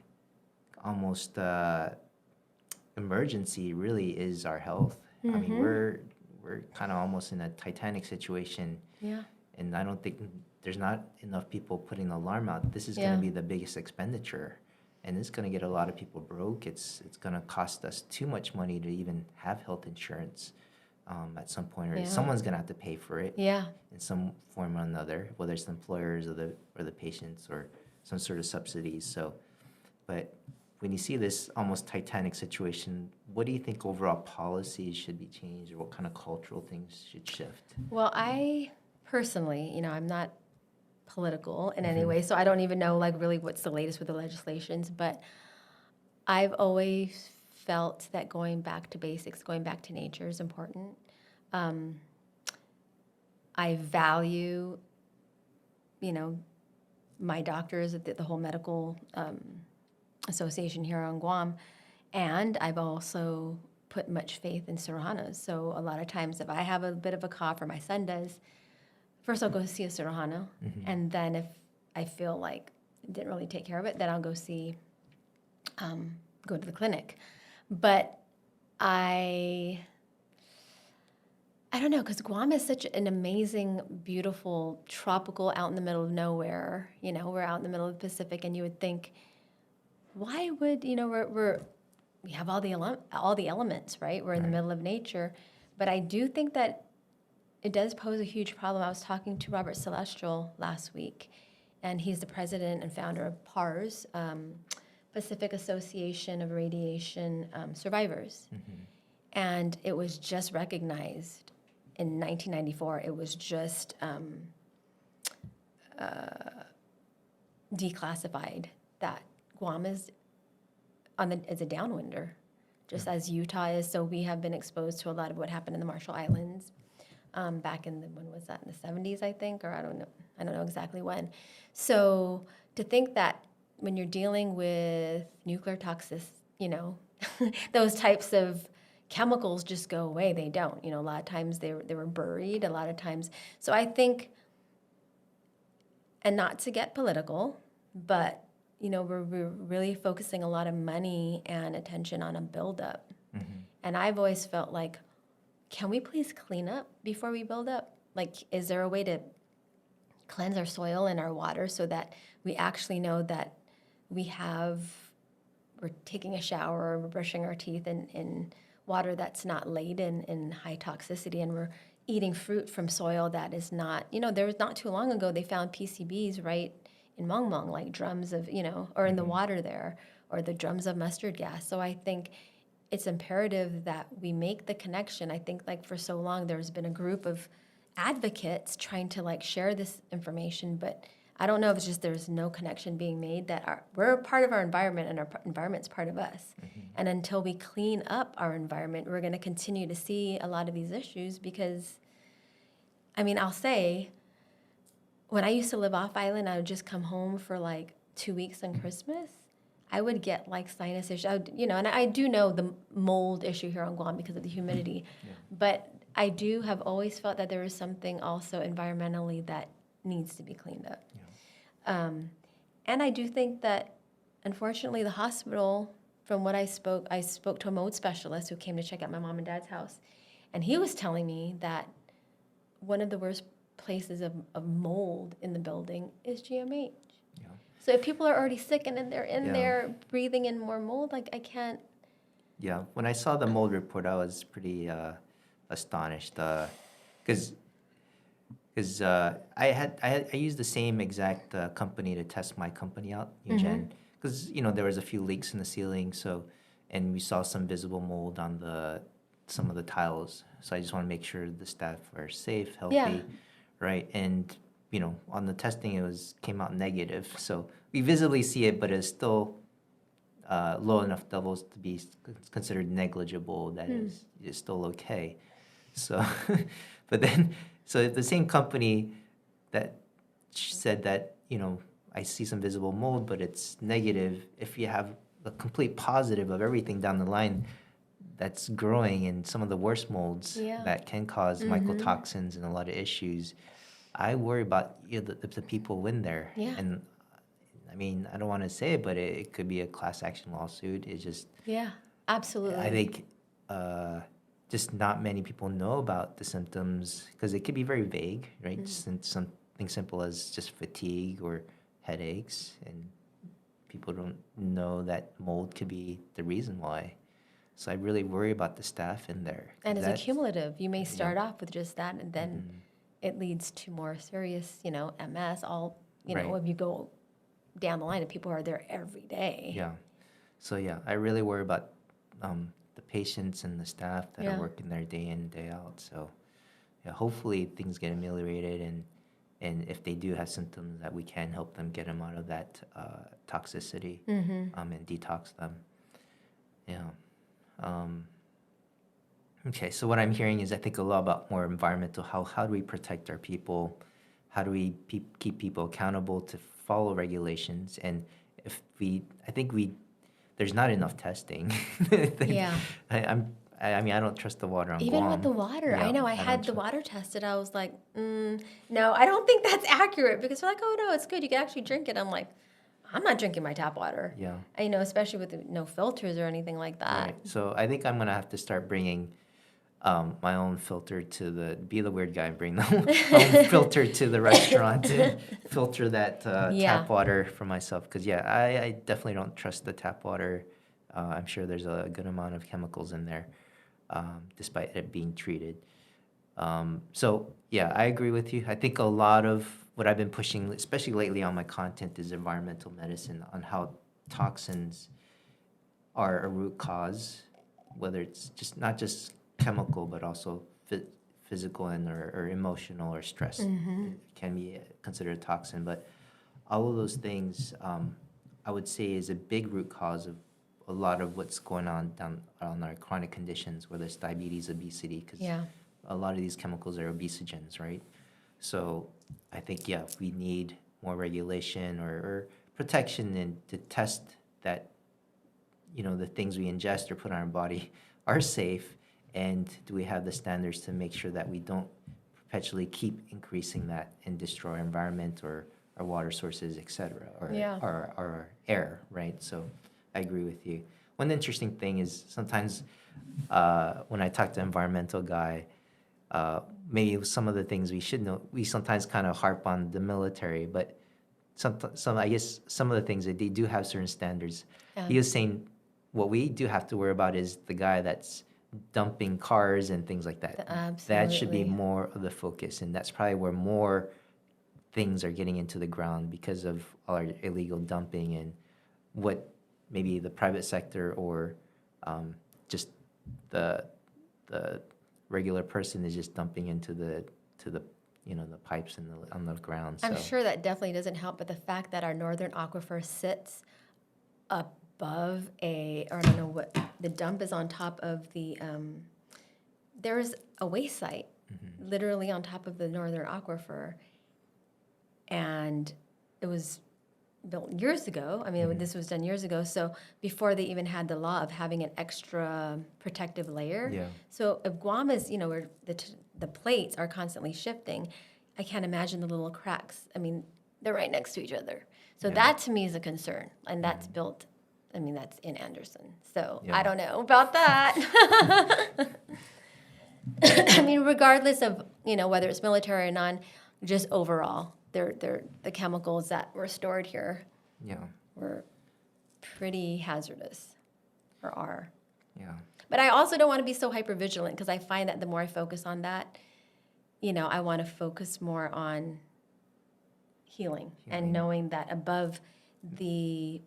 S2: almost emergency really is our health. I mean, we're kind of almost in a Titanic situation.
S1: Yeah.
S2: And I don't think there's not enough people putting the alarm out. This is going to be the biggest expenditure, and it's going to get a lot of people broke. It's going to cost us too much money to even have health insurance at some point, or someone's going to have to pay for it in some form or another, whether it's the employers or the patients or some sort of subsidies. So, but when you see this almost Titanic situation, what do you think overall policies should be changed, or what kind of cultural things should shift?
S1: Well, I personally, I'm not political in any way, so I don't even know like really what's the latest with the legislations, but I've always felt that going back to basics, going back to nature is important. I value, my doctors, the whole medical association here on Guam, and I've also put much faith in Sorojanos. So a lot of times if I have a bit of a cough or my son does, first I'll go see a Sorojano, and then if I feel like it didn't really take care of it, then I'll go to the clinic. But I don't know, because Guam is such an amazing, beautiful, tropical, out in the middle of nowhere. We're out in the middle of the Pacific, and you would think, why would we have all the elements, right? We're in the middle of nature, but I do think that it does pose a huge problem. I was talking to Robert Celestial last week, and he's the president and founder of PARS, Pacific Association of Radiation Survivors. And it was just recognized in 1994. It was just declassified that Guam is as a downwinder, just as Utah is. So we have been exposed to a lot of what happened in the Marshall Islands back in when was that, in the 70s, I think, or I don't know exactly when. So to think that when you're dealing with nuclear toxicity, those types of chemicals just go away. They don't. A lot of times they were buried. A lot of times. So I think, and not to get political, but we're really focusing a lot of money and attention on a buildup. And I've always felt like, can we please clean up before we build up? Like, is there a way to cleanse our soil and our water so that we actually know that we're taking a shower or we're brushing our teeth in water that's not laden in high toxicity, and we're eating fruit from soil that is not, there was not too long ago, they found PCBs right in Mong Mong, like drums of, or in the water there, or the drums of mustard gas. So I think it's imperative that we make the connection. I think like for so long, there's been a group of advocates trying to like share this information, but I don't know if it's just there's no connection being made that we're part of our environment and our environment's part of us. And until we clean up our environment, we're going to continue to see a lot of these issues because, I'll say, when I used to live off island, I would just come home for like 2 weeks on Christmas. I would get like sinus issues, and I do know the mold issue here on Guam because of the humidity. But I do have always felt that there is something also environmentally that needs to be cleaned up.
S2: Yeah.
S1: And I do think that, unfortunately, the hospital, from what I spoke to a mold specialist who came to check out my mom and dad's house, and he was telling me that one of the worst places of mold in the building is GMH.
S2: Yeah.
S1: So if people are already sick and then they're in
S2: Yeah.
S1: there breathing in more mold, like I can't.
S2: Yeah. When I saw the mold report, I was pretty astonished because I used the same exact company to test my company out, Nguyen, because there was a few leaks in the ceiling, and we saw some visible mold on some of the tiles. So I just want to make sure the staff are safe, healthy,
S1: Yeah.
S2: right? And on the testing, came out negative. So we visibly see it, but it's still low enough levels to be considered negligible. That is still okay. So, but then, so if the same company that said that, I see some visible mold, but it's negative, if you have a complete positive of everything down the line that's growing and some of the worst molds
S1: Yeah.
S2: that can cause mycotoxins and a lot of issues, I worry about the people in there.
S1: Yeah.
S2: And I mean, I don't want to say it, but it could be a class action lawsuit. It's just,
S1: Yeah, absolutely.
S2: I think just not many people know about the symptoms because it could be very vague, right? Something simple as just fatigue or headaches, and people don't know that mold could be the reason why. So I really worry about the staff in there.
S1: And it's cumulative. You may start off with just that, and then it leads to more serious, MS. If you go down the line, and people are there every day.
S2: Yeah. So yeah, I really worry about the patients and the staff that are working there day in, day out. So yeah, hopefully things get ameliorated, and if they do have symptoms, that we can help them get them out of that toxicity and detox them. Yeah. Okay, so what I'm hearing is I think a lot about more environmental. How do we protect our people? How do we keep people accountable to follow regulations? And I think there's not enough testing.
S1: Yeah.
S2: I mean, I don't trust the water on
S1: Even
S2: Guam.
S1: with the water.
S2: Yeah,
S1: I know I had the water tested. I was like, no, I don't think that's accurate, because they're like, oh, no, it's good. You can actually drink it. I'm like, I'm not drinking my tap water.
S2: Yeah.
S1: Especially with no filters or anything like that.
S2: Right. So I think I'm going to have to start bringing my own filter be the weird guy and bring my own filter to the restaurant to filter that tap water for myself. Because, I definitely don't trust the tap water. I'm sure there's a good amount of chemicals in there, despite it being treated. So, I agree with you. I think a lot of what I've been pushing, especially lately on my content, is environmental medicine, on how toxins are a root cause, whether it's not just chemical, but also physical or emotional or stress. It can be considered a toxin, but all of those things, I would say, is a big root cause of a lot of what's going on down on our chronic conditions, whether it's diabetes, obesity, because a lot of these chemicals are obesogens, right? So I think, we need more regulation or protection and to test that, the things we ingest or put on our body are safe, and do we have the standards to make sure that we don't perpetually keep increasing that and destroy our environment or our water sources, et cetera, or our air, right? So I agree with you. One interesting thing is sometimes when I talk to an environmental guy, maybe some of the things we should know, we sometimes kind of harp on the military, but I guess some of the things that they do have certain standards. He was saying what we do have to worry about is the guy that's dumping cars and things like that.
S1: Absolutely.
S2: That should be more of the focus, and that's probably where more things are getting into the ground because of all our illegal dumping and what maybe the private sector or just the regular person is just dumping into the pipes on the ground. So.
S1: I'm sure that definitely doesn't help, but the fact that our northern aquifer sits above or I don't know what, the dump is on top of there's a waste site literally on top of the northern aquifer, and it was built years ago. I mean, this was done years ago. So before they even had the law of having an extra protective layer.
S2: Yeah.
S1: So if Guam is, where the plates are constantly shifting, I can't imagine the little cracks. I mean, they're right next to each other. So that to me is a concern. And that's built, that's in Anderson. So I don't know about that. I mean, regardless of, whether it's military or non, just overall, the chemicals that were stored here were pretty hazardous, or are.
S2: Yeah.
S1: But I also don't want to be so hyper vigilant, because I find that the more I focus on that, I want to focus more on healing and knowing that above the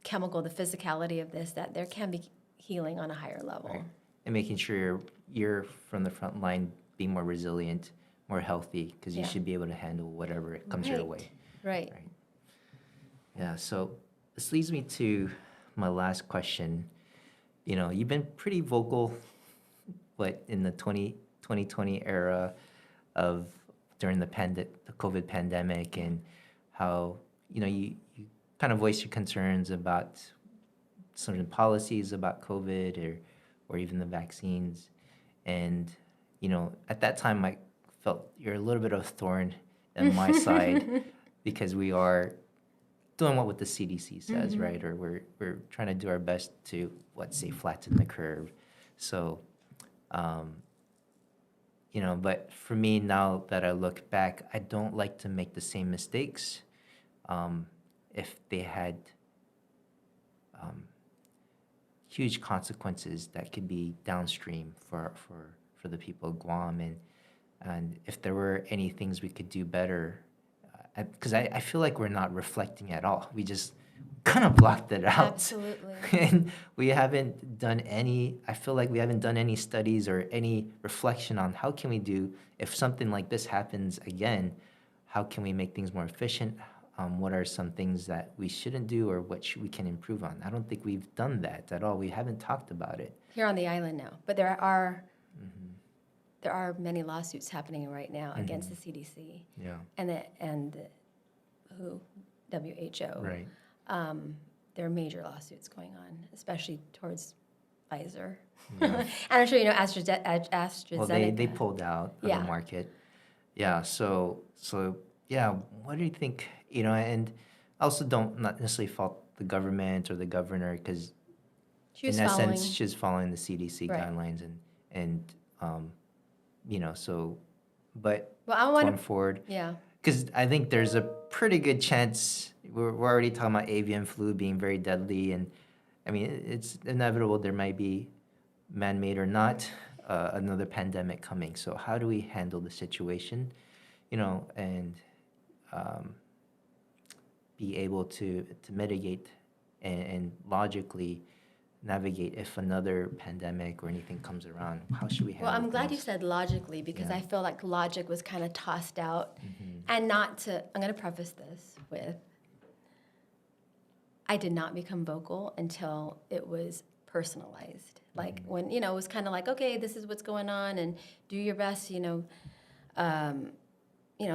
S1: chemical, the physicality of this, that there can be healing on a higher level.
S2: Right. And making sure you're from the front line being more resilient, more healthy, because you should be able to handle whatever comes your way.
S1: Right.
S2: Yeah, so this leads me to my last question. You've been pretty vocal, in the 2020 era of during the COVID pandemic, and how, you kind of voiced your concerns about certain policies about COVID or even the vaccines. And, at that time, I felt you're a little bit of a thorn on my side, because we are doing what the CDC says, right? Or we're trying to do our best to, flatten the curve. So, but for me, now that I look back, I don't like to make the same mistakes. If they had huge consequences that could be downstream for the people of Guam, and if there were any things we could do better, because I feel like we're not reflecting at all. We just kind of blocked it out.
S1: Absolutely.
S2: And we haven't done any, I feel like we haven't done any studies or any reflection on how can we do, if something like this happens again, how can we make things more efficient? What are some things that we shouldn't do, or what we can improve on? I don't think we've done that at all. We haven't talked about it.
S1: Here on the island now. But there are many lawsuits happening right now against the CDC.
S2: Yeah.
S1: And the WHO.
S2: Right.
S1: There are major lawsuits going on, especially towards Pfizer.
S2: Yeah.
S1: And I'm sure AstraZeneca.
S2: Well, they pulled out of the market. Yeah. So yeah. What do you think? And I also don't not necessarily fault the government or the governor, because in essence she's following the CDC guidelines and so, but going forward, because I think there's a pretty good chance we're already talking about avian flu being very deadly, and I mean it's inevitable there might be man-made or not another pandemic coming. So how do we handle the situation, and be able to mitigate and logically navigate if another pandemic or anything comes around? How should we handle
S1: Well, I'm glad you
S2: things?
S1: said logically, because I feel like logic was kind of tossed out. And I'm going to preface this with, I did not become vocal until it was personalized. Like when, it was kind of like, okay, this is what's going on and do your best,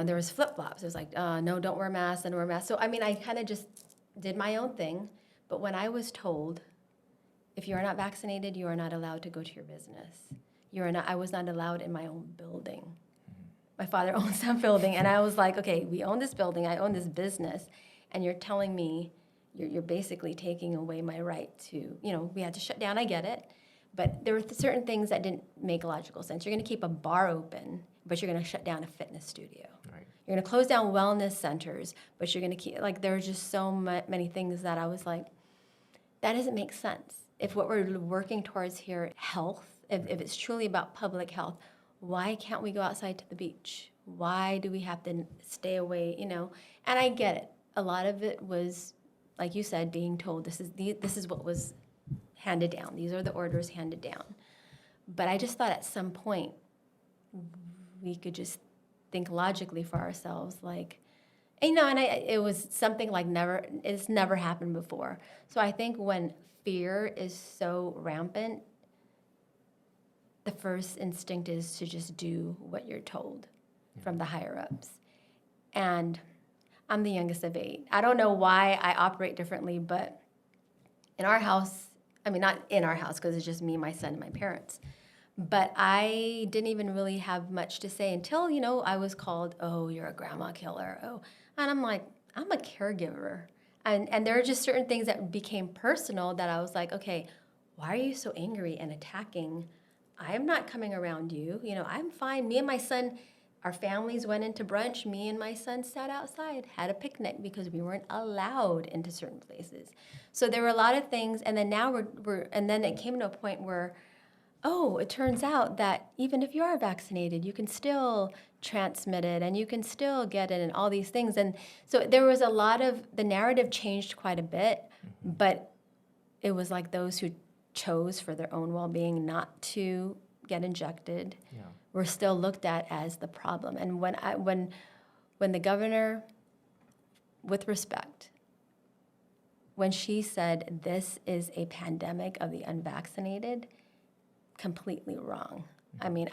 S1: there was flip-flops. It was like, no, don't wear masks, and wear masks. So, I kind of just did my own thing. But when I was told, if you are not vaccinated, you are not allowed to go to your business. I was not allowed in my own building. My father owns that building, and I was like, okay, we own this building, I own this business, and you're telling me you're basically taking away my right to, we had to shut down, I get it, but there were certain things that didn't make logical sense. You're going to keep a bar open, but you're going to shut down a fitness studio.
S2: Right.
S1: You're going to close down wellness centers, but you're going to keep, there were just so many things that I was like, that doesn't make sense. If what we're working towards here, health, if it's truly about public health, why can't we go outside to the beach? Why do we have to stay away, And I get it. A lot of it was, like you said, being told this is what was handed down. These are the orders handed down. But I just thought at some point we could just think logically for ourselves, it was something like it's never happened before. So I think when fear is so rampant, the first instinct is to just do what you're told from the higher ups. And I'm the youngest of 8. I don't know why I operate differently, but in our house, I mean, not in our house because it's just me, my son, and my parents. But I didn't even really have much to say until, I was called, oh, you're a grandma killer. Oh, and I'm like, I'm a caregiver. And there are just certain things that became personal that I was like, okay, why are you so angry and attacking? I'm not coming around you. I'm fine. Me and my son, our families went into brunch. Me and my son sat outside, had a picnic because we weren't allowed into certain places. So there were a lot of things. And then now and then it came to a point where, oh, it turns out that even if you are vaccinated, you can still transmit it and you can still get it and all these things. And so there was the narrative changed quite a bit, but it was like those who chose for their own well-being not to get injected were still looked at as the problem. And when the governor, with respect, when she said this is a pandemic of the unvaccinated, completely wrong. I mean,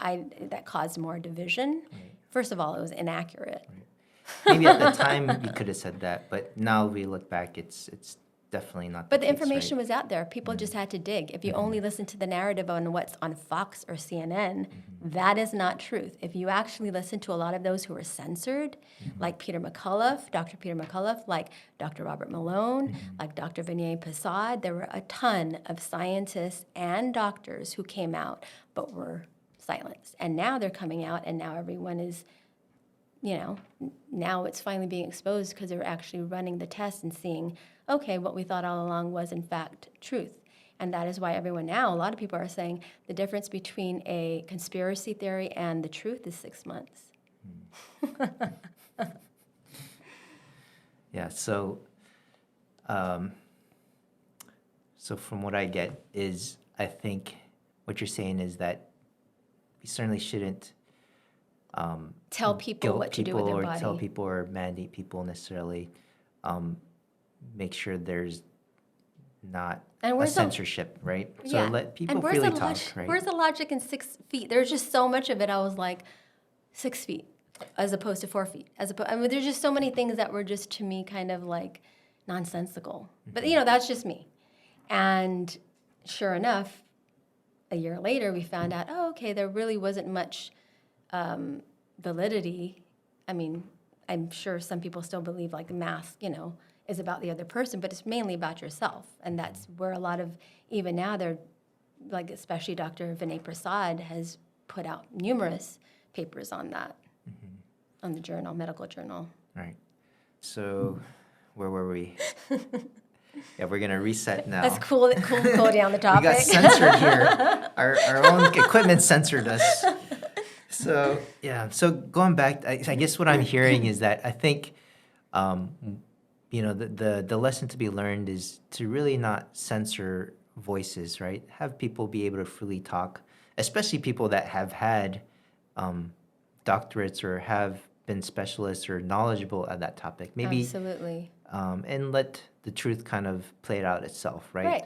S1: that caused more division.
S2: Right.
S1: First of all, it was inaccurate.
S2: Right. Maybe at the time you could have said that, but now we look back, it's definitely not.
S1: But the
S2: case,
S1: information
S2: right?
S1: was out there. People just had to dig. If you only listen to the narrative on what's on Fox or CNN, that is not truth. If you actually listen to a lot of those who were censored, like Dr. Peter McCullough, like Dr. Robert Malone, like Dr. Vinay Prasad, there were a ton of scientists and doctors who came out but were silenced. And now they're coming out, and now everyone is, now it's finally being exposed because they're actually running the test and seeing, okay, what we thought all along was in fact truth. And that is why a lot of people are saying the difference between a conspiracy theory and the truth is 6 months.
S2: Yeah, so from what I get is, I think what you're saying is that we certainly shouldn't
S1: Tell people
S2: guilt
S1: what to do
S2: people
S1: with their
S2: or
S1: body.
S2: tell people or mandate people necessarily. Make sure there's not
S1: And
S2: a censorship, right? So
S1: Yeah.
S2: let people
S1: And
S2: freely talk, right?
S1: Where's the logic in 6 feet? There's just so much of it. I was like, 6 feet as opposed to 4 feet. I mean, there's just so many things that were just to me kind of like nonsensical. But that's just me. And sure enough, a year later, we found out, oh, okay, there really wasn't much validity. I mean, I'm sure some people still believe like the mask, is about the other person, but it's mainly about yourself. And that's where a lot of, even now, they're like, especially Dr. Vinay Prasad has put out numerous papers on that, on the medical journal.
S2: Right. So where were we? Yeah, we're going to reset now.
S1: That's cool down the topic.
S2: We got censored here. Our own equipment censored us. So, yeah. So going back, I guess what I'm hearing is that I think, the lesson to be learned is to really not censor voices, right? Have people be able to freely talk, especially people that have had doctorates or have been specialists or knowledgeable at that topic. Maybe
S1: Absolutely.
S2: And let the truth kind of play it out itself, right?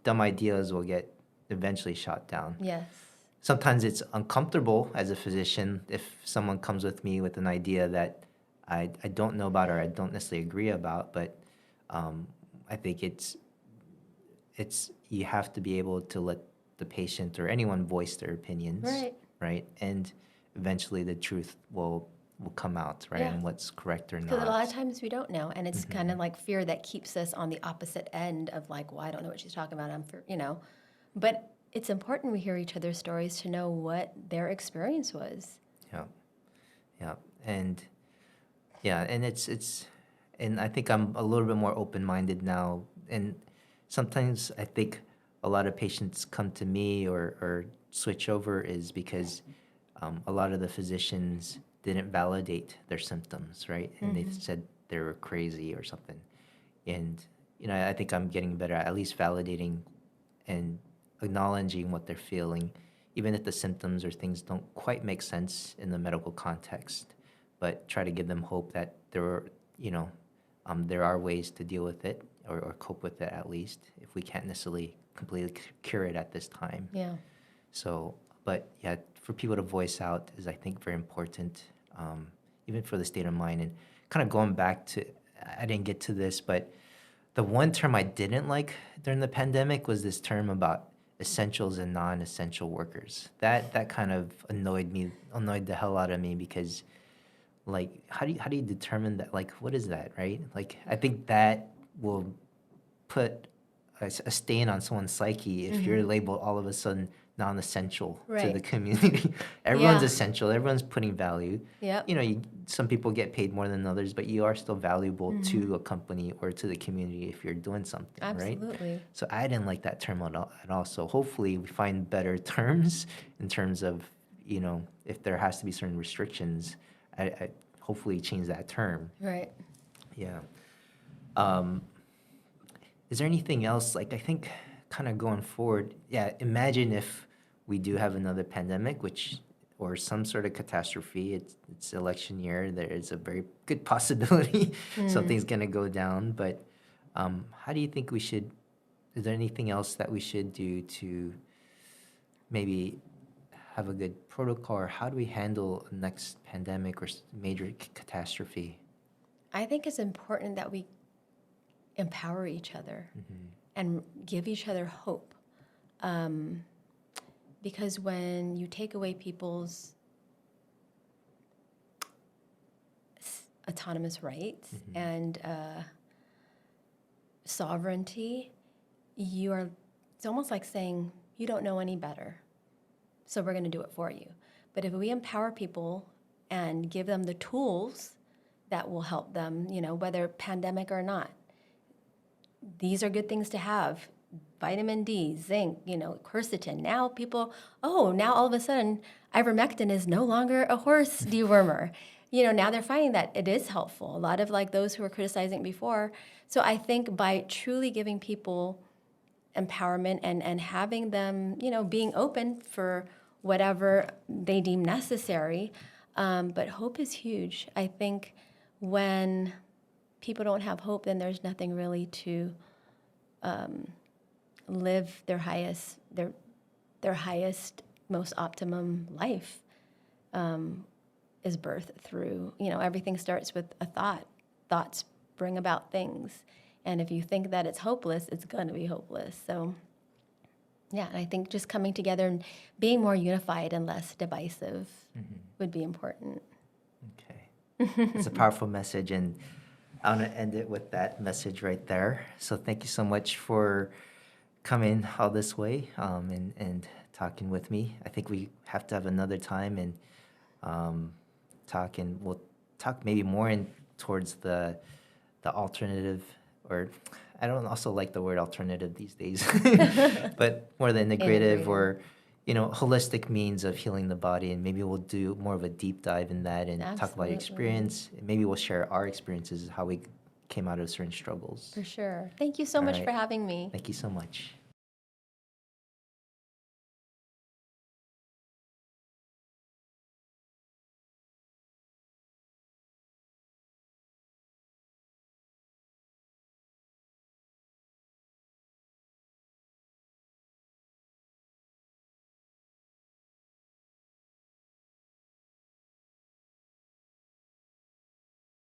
S2: Dumb ideas will get eventually shot down.
S1: Yes.
S2: Sometimes it's uncomfortable as a physician if someone comes with me with an idea that I don't know about or I don't necessarily agree about, but I think it's you have to be able to let the patient or anyone voice their opinions, right? And eventually the truth will come out, right?
S1: Yeah.
S2: And what's correct or not.
S1: Because a lot of times we don't know, and it's kind of like fear that keeps us on the opposite end of like, well, I don't know what she's talking about. But it's important we hear each other's stories to know what their experience was.
S2: Yeah, and it's and I think I'm a little bit more open-minded now. And sometimes I think a lot of patients come to me or switch over is because a lot of the physicians didn't validate their symptoms, right? And they said they were crazy or something. And, I think I'm getting better at least validating and acknowledging what they're feeling, even if the symptoms or things don't quite make sense in the medical context, but try to give them hope that there are ways to deal with it or cope with it at least, if we can't necessarily completely cure it at this time.
S1: Yeah.
S2: So, but yeah, for people to voice out is, I think, very important, even for the state of mind. And kind of going back to, I didn't get to this, but the one term I didn't like during the pandemic was this term about essentials and non-essential workers. That kind of annoyed the hell out of me, because like how do you determine that? Like, what is that, right? Like, I think that will put a stain on someone's psyche if you're labeled all of a sudden non-essential to the
S1: Right.
S2: community. Everyone's
S1: Yeah.
S2: essential. Everyone's putting value.
S1: Yep.
S2: You know, some people get paid more than others, but you are still valuable to a company or to the community if you're doing something, right?
S1: Absolutely.
S2: So I didn't like that term at all. So hopefully we find better terms in terms of, you know, if there has to be certain restrictions, I hopefully change that term.
S1: Right.
S2: Yeah. Is there anything else, like, I think kind of going forward, yeah, imagine if we do have another pandemic, or some sort of catastrophe. It's election year. There is a very good possibility something's going to go down. But how do you think is there anything else that we should do to maybe have a good protocol, or how do we handle a next pandemic or major catastrophe?
S1: I think it's important that we empower each other and give each other hope. Because when you take away people's autonomous rights and sovereignty, it's almost like saying, you don't know any better, so we're going to do it for you. But if we empower people and give them the tools that will help them, you know, whether pandemic or not, these are good things to have. Vitamin D, zinc, you know, quercetin. Now now all of a sudden, ivermectin is no longer a horse dewormer. You know, now they're finding that it is helpful. A lot of like those who were criticizing before. So I think by truly giving people empowerment and having them, you know, being open for whatever they deem necessary. But hope is huge. I think when people don't have hope, then there's nothing really to live their highest, most optimum life is birthed through, you know, everything starts with a thought. Thoughts bring about things. And if you think that it's hopeless, it's going to be hopeless. So, yeah, and I think just coming together and being more unified and less divisive would be important.
S2: Okay. It's a powerful message, and I want to end it with that message right there. So thank you so much for coming all this way and talking with me. I think we have to have another time and talk, and we'll talk maybe more towards the alternative, or I don't also like the word alternative these days, but more the integrative or, you know, holistic means of healing the body. And maybe we'll do more of a deep dive in that and talk about your experience. And maybe we'll share our experiences, how we came out of certain struggles.
S1: For sure. Thank you so much for having me.
S2: Thank you so much.